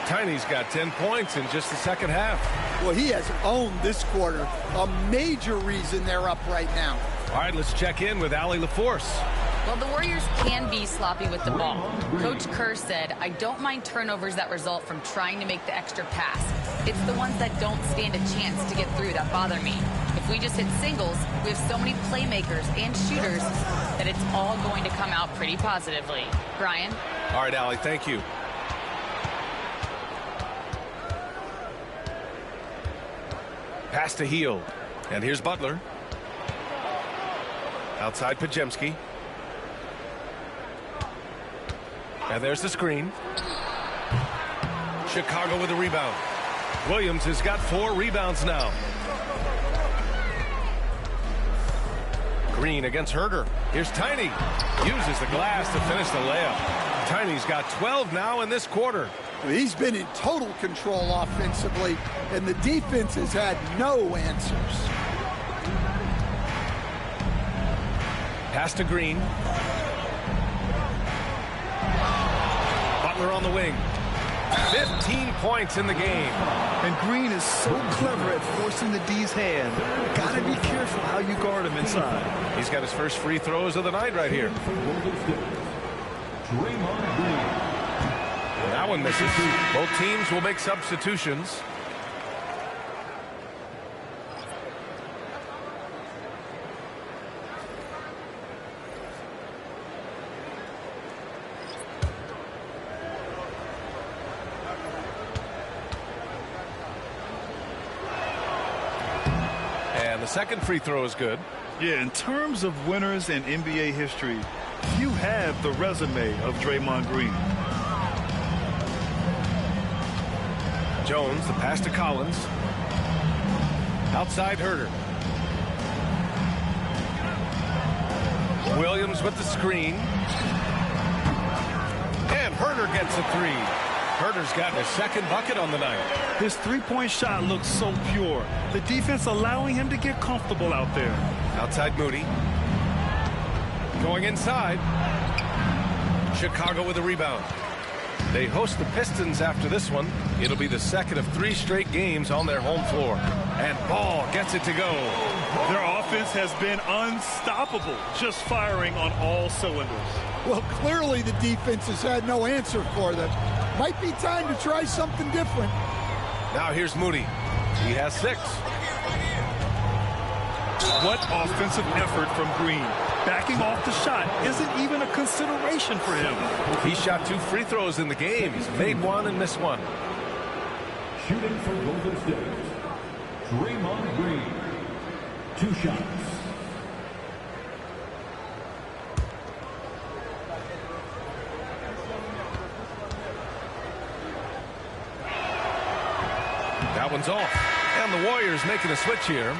Tiny's got 10 points in just the second half. Well, he has owned this quarter. A major reason they're up right now. All right, let's check in with Allie LaForce. Well, the Warriors can be sloppy with the ball. Coach Kerr said, I don't mind turnovers that result from trying to make the extra pass. It's the ones that don't stand a chance to get through that bother me. If we just hit singles, we have so many playmakers and shooters that it's all going to come out pretty positively. Brian? All right, Allie, thank you. Pass to Heel. And here's Butler. Outside Pajemski. And there's the screen. Chicago with a rebound. Williams has got 4 rebounds now. Green against Herder. Here's Tiny. Uses the glass to finish the layup. Tiny's got 12 now in this quarter. He's been in total control offensively, and the defense has had no answers. Pass to Green. Butler on the wing. 15 points in the game. And Green is so clever at forcing the D's hand. Gotta be careful how you guard him inside. He's got his first free throws of the night right here. That one misses. Both teams will make substitutions. And the second free throw is good. Yeah, in terms of winners in NBA history, you have the resume of Draymond Green. Jones, the pass to Collins. Outside Herter. Williams with the screen. And Herter gets a three. Herter's gotten his second bucket on the night. His three-point shot looks so pure. The defense allowing him to get comfortable out there. Outside Moody. Going inside. Chicago with a rebound. They host the Pistons after this one. It'll be the second of 3 straight games on their home floor. And Ball gets it to go. Their offense has been unstoppable, just firing on all cylinders. Well, clearly the defense has had no answer for them. Might be time to try something different. Now here's Moody. He has 6. What offensive effort from Green. Backing off the shot isn't even a consideration for him. He shot 2 free throws in the game. He's made 1 and missed 1. Shooting for Golden State, Draymond Green. 2 shots. That one's off. And the Warriors making a switch here.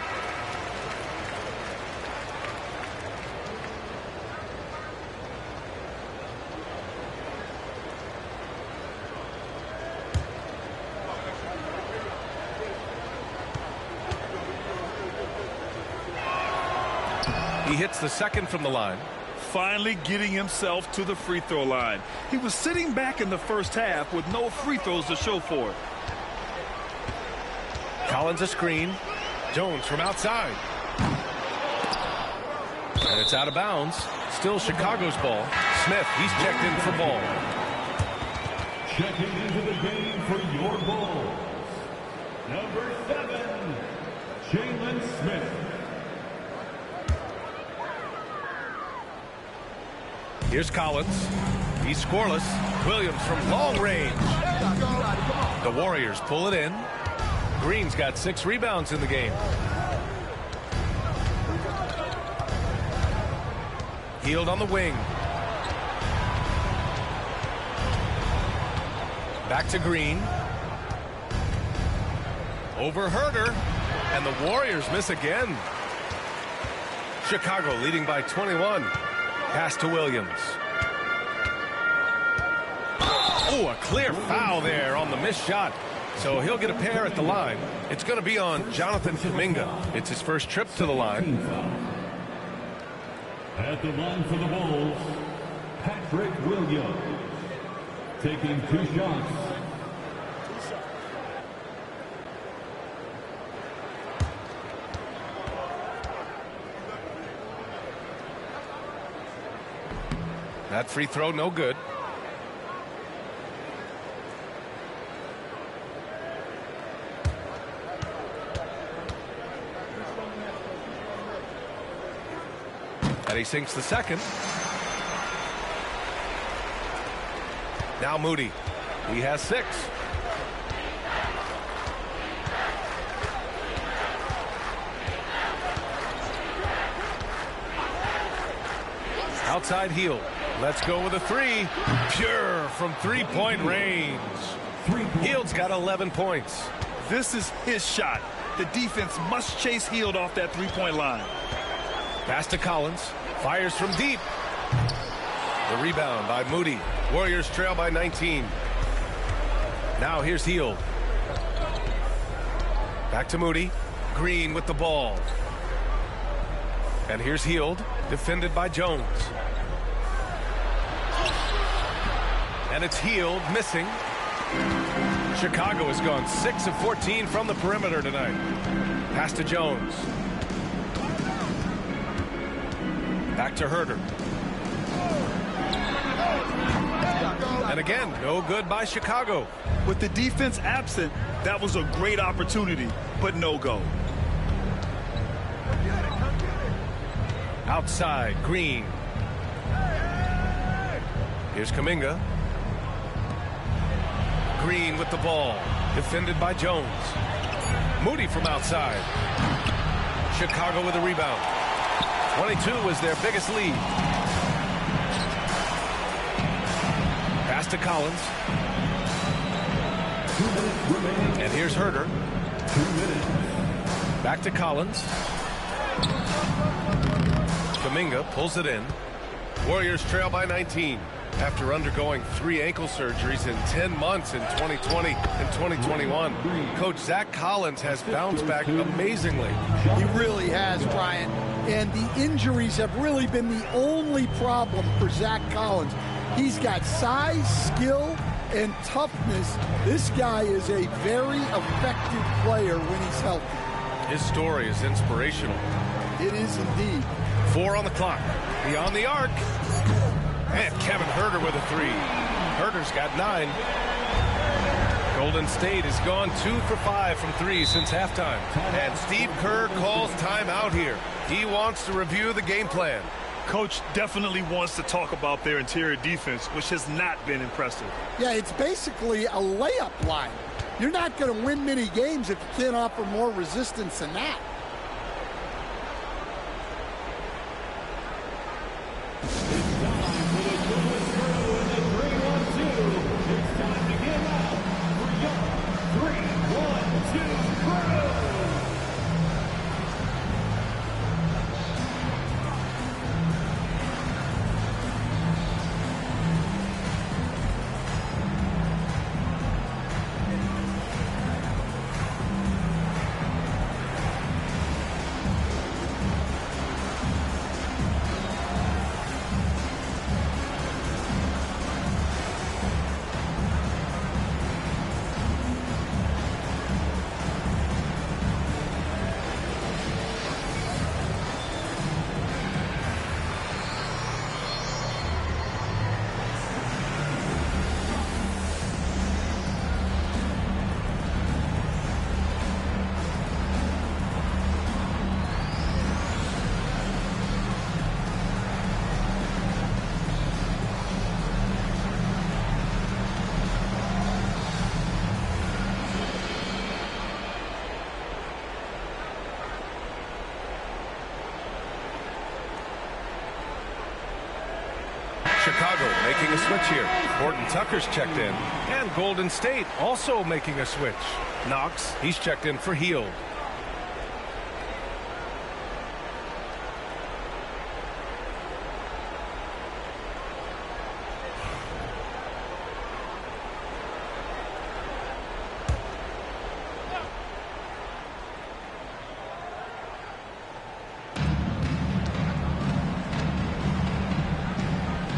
He hits the second from the line. Finally getting himself to the free throw line. He was sitting back in the first half with no free throws to show for it. Collins a screen. Jones from outside. And it's out of bounds. Still Chicago's ball. Smith, he's checked in for Ball. Checking into the game for your Bulls. Number 7, Jalen Smith. Here's Collins. He's scoreless. Williams from long range. The Warriors pull it in. Green's got 6 rebounds in the game. Hield on the wing. Back to Green. Over Herter. And the Warriors miss again. Chicago leading by 21. Pass to Williams. Oh, a clear foul there on the missed shot. So he'll get a pair at the line. It's going to be on Jonathan Kuminga. It's his first trip to the line. At the line for the Bulls, Patrick Williams. Taking 2 shots. That free throw, no good. And he sinks the second. Now Moody. He has 6. Outside heel. Let's go with a 3. Pure from 3-point range. Hield's got 11 points. This is his shot. The defense must chase Hield off that 3-point line. Pass to Collins. Fires from deep. The rebound by Moody. Warriors trail by 19. Now here's Hield. Back to Moody. Green with the ball. And here's Hield. Defended by Jones. And it's Hield missing. Chicago has gone 6 of 14 from the perimeter tonight. Pass to Jones. Back to Herter. And again, no good by Chicago. With the defense absent, that was a great opportunity, but no go. Outside, Green. Here's Kuminga. Green with the ball. Defended by Jones. Moody from outside. Chicago with a rebound. 22 was their biggest lead. Pass to Collins. And here's Herder. Back to Collins. Kuminga pulls it in. Warriors trail by 19 after undergoing 3 ankle surgeries in 10 months in 2020 and 2021. Coach Zach Collins has bounced back amazingly. He really has, Brian. And the injuries have really been the only problem for Zach Collins. He's got size, skill, and toughness. This guy is a very effective player when he's healthy. His story is inspirational. It is indeed. 4 on the clock. Beyond the arc. And Kevin Herder with a 3. Herder's got 9. Golden State has gone 2 for 5 from 3 since halftime. And Steve Kerr calls timeout here. He wants to review the game plan. Coach definitely wants to talk about their interior defense, which has not been impressive. Yeah, it's basically a layup line. You're not going to win many games if you can't offer more resistance than that. Chicago making a switch here. Horton Tucker's checked in. And Golden State also making a switch. Knox, he's checked in for Hield.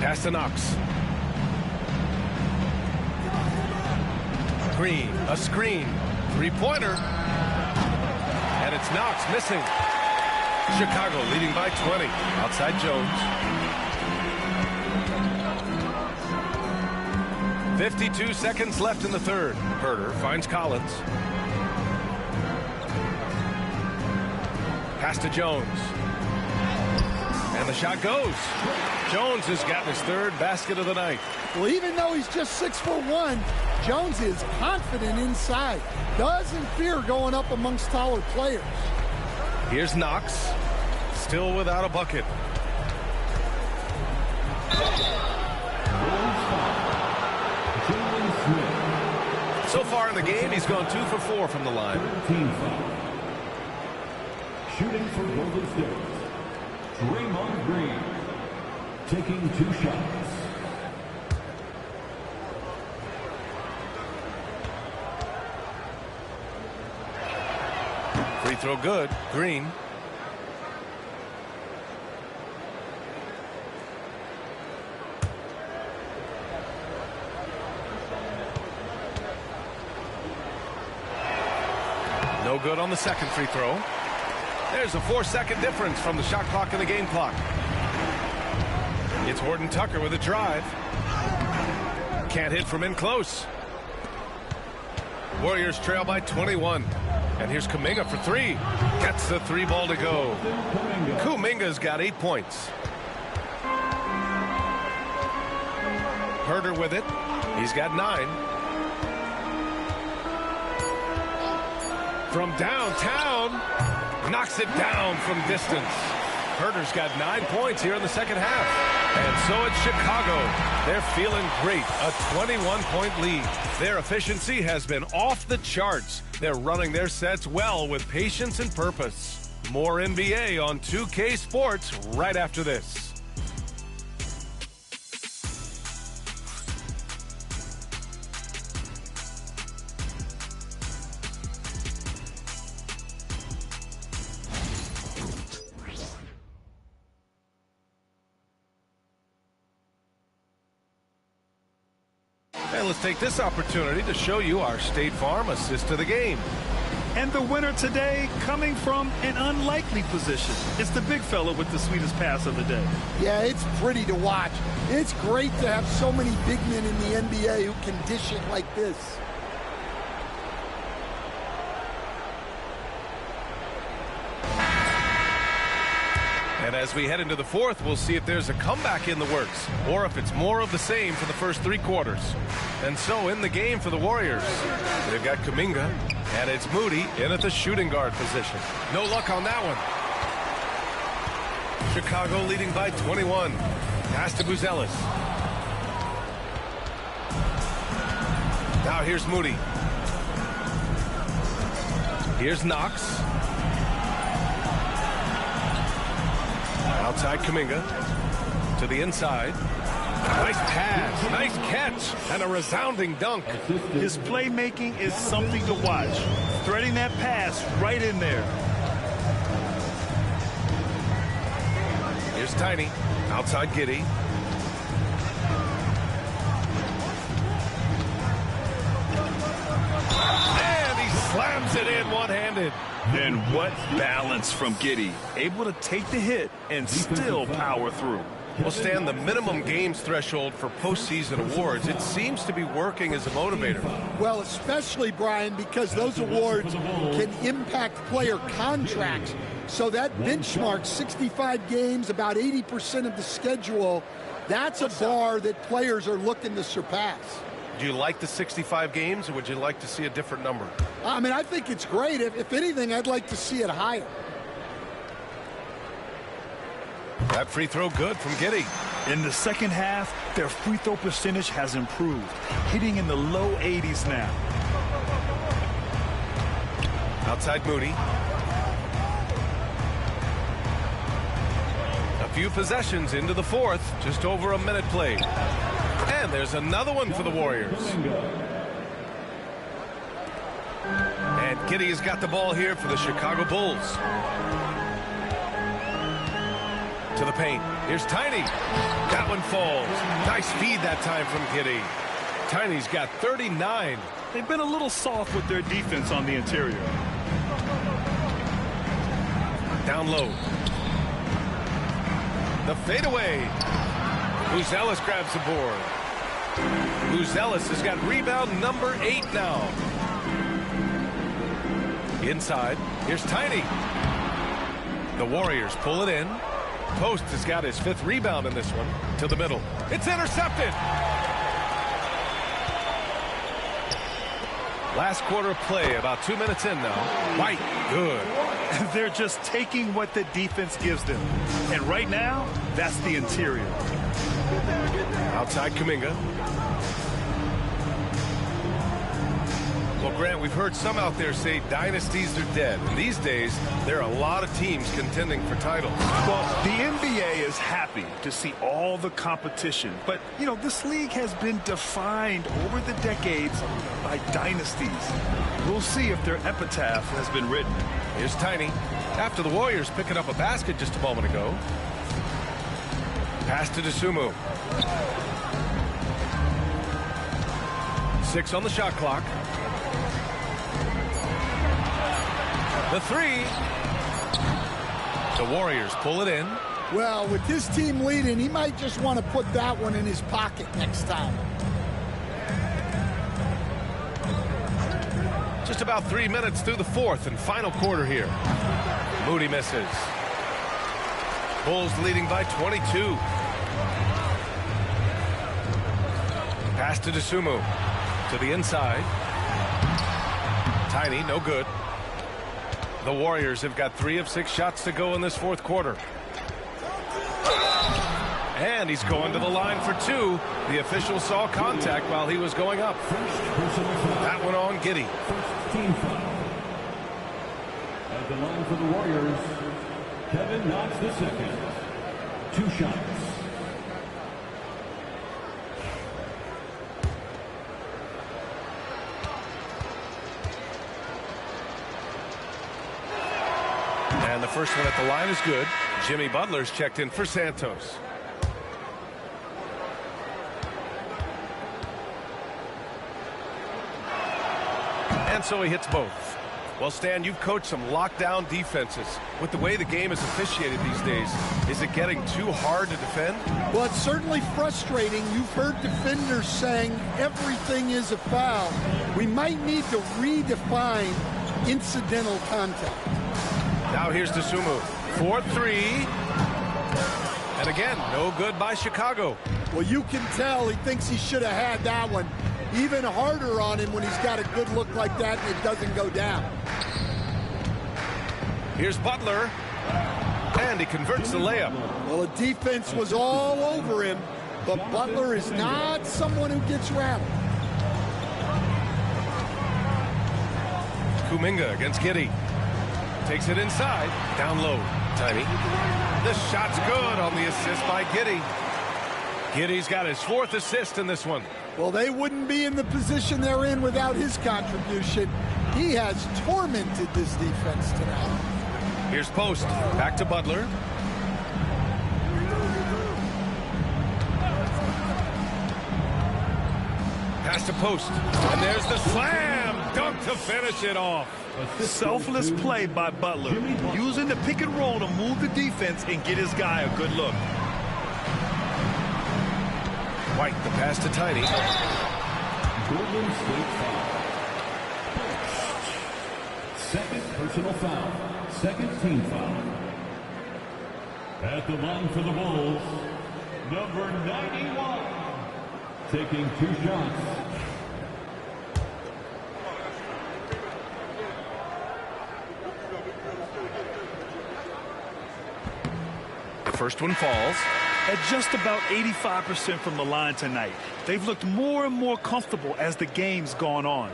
Pass to Knox. Green, a screen, 3-pointer. And it's Knox missing. Chicago leading by 20. Outside Jones. 52 seconds left in the third. Herder finds Collins. Pass to Jones. And the shot goes. Jones has gotten his 3rd basket of the night. Well, even though he's just 6'1", Jones is confident inside. Doesn't fear going up amongst taller players. Here's Knox. Still without a bucket. So far in the game, he's gone 2 for 4 from the line. Shooting for Golden State, Draymond Green, taking 2 shots. Free throw good. Green. No good on the second free throw. There's a 4-second difference from the shot clock and the game clock. It's Horton Tucker with a drive. Can't hit from in close. Warriors trail by 21. And here's Kuminga for 3. Gets the 3 ball to go. Kuminga's got 8 points. Herder with it. He's got 9. From downtown. Knocks it down from distance. Herter's got 9 points here in the second half. And so it's Chicago. They're feeling great. A 21-point lead. Their efficiency has been off the charts. They're running their sets well with patience and purpose. More NBA on 2K Sports right after this. And let's take this opportunity to show you our State Farm assist to the game. And the winner today coming from an unlikely position. It's the big fella with the sweetest pass of the day. Yeah, it's pretty to watch. It's great to have so many big men in the NBA who can dish it like this. And as we head into the fourth, we'll see if there's a comeback in the works or if it's more of the same for the first 3 quarters. And so in the game for the Warriors, they've got Kuminga, and it's Moody in at the shooting guard position. No luck on that one. Chicago leading by 21. Pass to Buzelis. Now here's Moody. Here's Knox. Outside Kuminga to the inside. Nice pass, nice catch, and a resounding dunk. His playmaking is something to watch. Threading that pass right in there. Here's Tiny, outside Giddey. And he slams it in one-handed. And what balance from Giddey. Able to take the hit and still power through. Well, Stan, the minimum games threshold for postseason awards, it seems to be working as a motivator. Well, especially, Brian, because those awards can impact player contracts. So that benchmark, 65 games, about 80% of the schedule, that's a bar that players are looking to surpass. Do you like the 65 games, or would you like to see a different number? I mean, I think it's great. If anything, I'd like to see it higher. That free throw good from Giddey. In the second half, their free throw percentage has improved, hitting in the low 80s now. Outside Moody. A few possessions into the fourth, just over a minute played. And there's another one for the Warriors. And Giddey has got the ball here for the Chicago Bulls. To the paint. Here's Tiny. That one falls. Nice feed that time from Giddey. Tiny's got 39. They've been a little soft with their defense on the interior. Down low. The fadeaway. Buzelis grabs the board. Buzelis has got rebound number 8 now. Inside. Here's Tiny. The Warriors pull it in. Post has got his 5th rebound in this one. To the middle. It's intercepted. Last quarter of play, about 2 minutes in now. White, good. They're just taking what the defense gives them. And right now, that's the interior. Outside Kuminga. Well, Grant, we've heard some out there say dynasties are dead. And these days, there are a lot of teams contending for titles. Well, the NBA is happy to see all the competition. But, you know, this league has been defined over the decades by dynasties. We'll see if their epitaph has been written. Here's Tiny. After the Warriors picking up a basket just a moment ago. Pass to Dosunmu. 6 on the shot clock. The 3. The Warriors pull it in. Well, with this team leading, he might just want to put that one in his pocket next time. Just about 3 minutes through the fourth and final quarter here. Moody misses. Bulls leading by 22. Pass to Dosunmu. To the inside. Tiny, no good. The Warriors have got 3 of 6 shots to go in this fourth quarter. And he's going to the line for two. The official saw contact while he was going up. That one on Giddey. First team foul. At the line for the Warriors, Kevin Knox II. 2 shots. And the first one at the line is good. Jimmy Butler's checked in for Santos. And so he hits both. Well, Stan, you've coached some lockdown defenses. With the way the game is officiated these days, is it getting too hard to defend? Well, it's certainly frustrating. You've heard defenders saying everything is a foul. We might need to redefine incidental contact. Now here's Dosunmu. 4-3. And again, no good by Chicago. Well, you can tell he thinks he should have had that one. Even harder on him when he's got a good look like that and it doesn't go down. Here's Butler. And he converts the layup. Well, the defense was all over him, but Butler is not someone who gets rattled. Kuminga against Giddey. Takes it inside. Down low. Tiny. The shot's good on the assist by Giddey. Giddey's got his 4th assist in this one. Well, they wouldn't be in the position they're in without his contribution. He has tormented this defense tonight. Here's Post. Back to Butler. Pass to Post. And there's the slam dunk to finish it off. Selfless play by Butler, using the pick and roll to move the defense and get his guy a good look. White, the pass to Tiny. Golden State foul. Second personal foul. Second team foul. At the line for the Bulls, number 91. Taking 2 shots. The first one falls. At just about 85% from the line tonight. They've looked more and more comfortable as the game's gone on.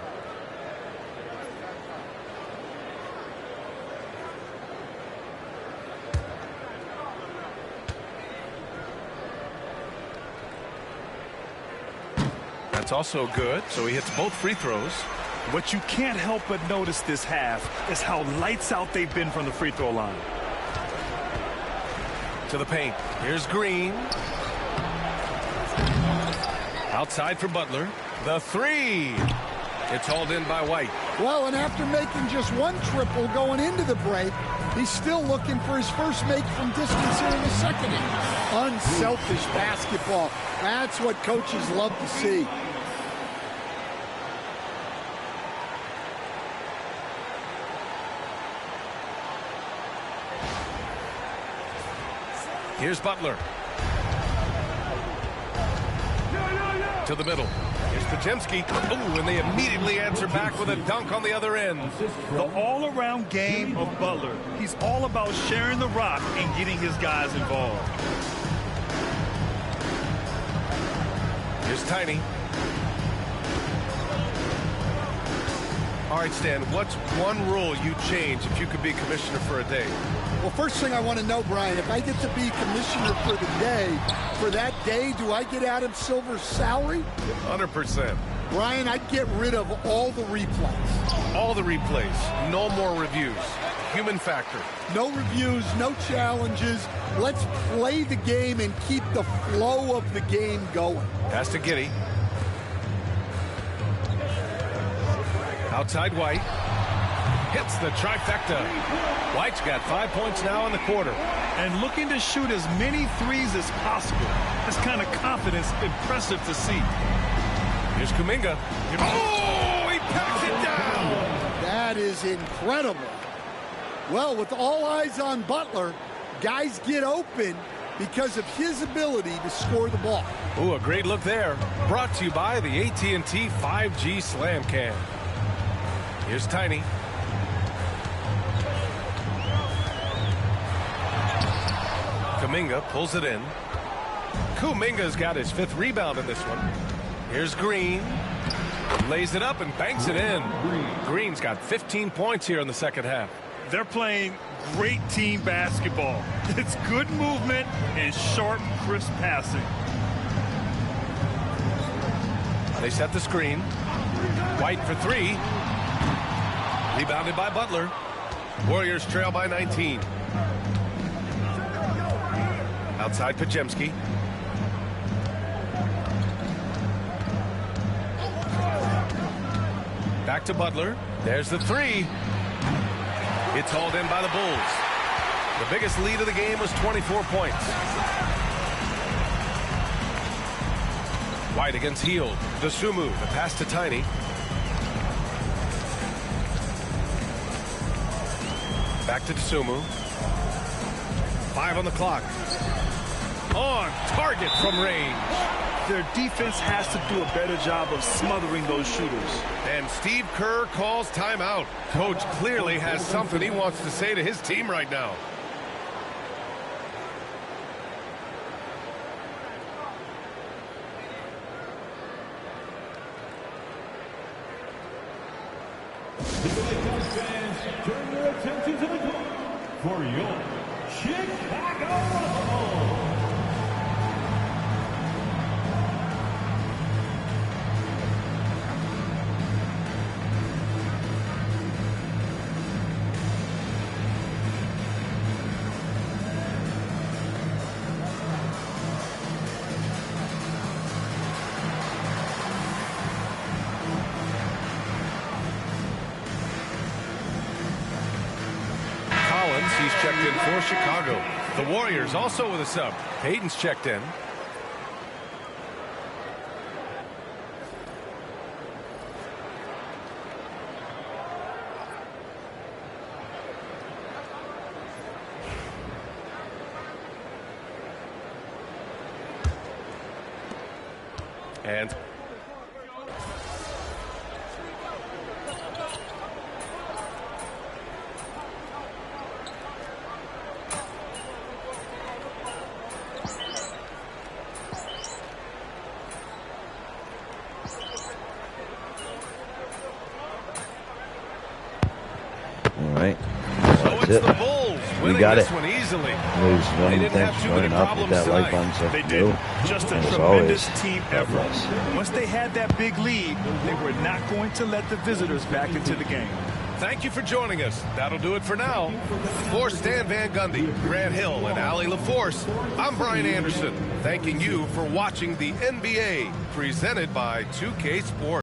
That's also good, so he hits both free throws. What you can't help but notice this half is how lights out they've been from the free throw line. To the paint. Here's Green. Outside for Butler. The 3. It's hauled in by White. Well, and after making just 1 triple going into the break, he's still looking for his first make from distance here in the second inning. Unselfish basketball. That's what coaches love to see. Here's Butler. To the middle. Here's Podziemski. Ooh, and they immediately answer back with a dunk on the other end. The all-around game of Butler. He's all about sharing the rock and getting his guys involved. Here's Tiny. All right, Stan, what's one rule you'd change if you could be commissioner for a day? Well, first thing I want to know, Brian, if I get to be commissioner for the day, for that day, do I get Adam Silver's salary? 100%. Brian, I'd get rid of all the replays. All the replays. No more reviews. Human factor. No reviews, no challenges. Let's play the game and keep the flow of the game going. Pass to Giddey. Outside White. Hits the trifecta. White's got 5 points now in the quarter. And looking to shoot as many threes as possible. This kind of confidence, impressive to see. Here's Kuminga. Oh, he packs it down. That is incredible. Well, with all eyes on Butler, guys get open because of his ability to score the ball. Ooh, a great look there. Brought to you by the AT&T 5G Slam Cam. Here's Tiny. Kuminga pulls it in. Kuminga's got his 5th rebound in this one. Here's Green. Lays it up and banks it in. Green's got 15 points here in the second half. They're playing great team basketball. It's good movement and sharp, crisp passing. They set the screen. White for 3. Rebounded by Butler. Warriors trail by 19. Outside Pajemski. Back to Butler. There's the 3. It's hauled in by the Bulls. The biggest lead of the game was 24 points. White against Hield. The Sumu. The pass to Tiny. Back to Sumu. 5 on the clock. On target from range. Their defense has to do a better job of smothering those shooters. And Steve Kerr calls timeout. Coach clearly has something he wants to say to his team right now. Fans, turn your attention to the court for your Chicago Bulls. He's checked in for Chicago. The Warriors also with a sub. Hayden's checked in. And That's it. the Bulls We got this it. one easily. Ladies and gentlemen, thanks for joining up with that like button. So They did. Just a as tremendous always, team God effort. bless. Once they had that big lead, they were not going to let the visitors back into the game. Thank you for joining us. That'll do it for now. For Stan Van Gundy, Grant Hill, and Allie LaForce, I'm Brian Anderson, thanking you for watching the NBA, presented by 2K Sports.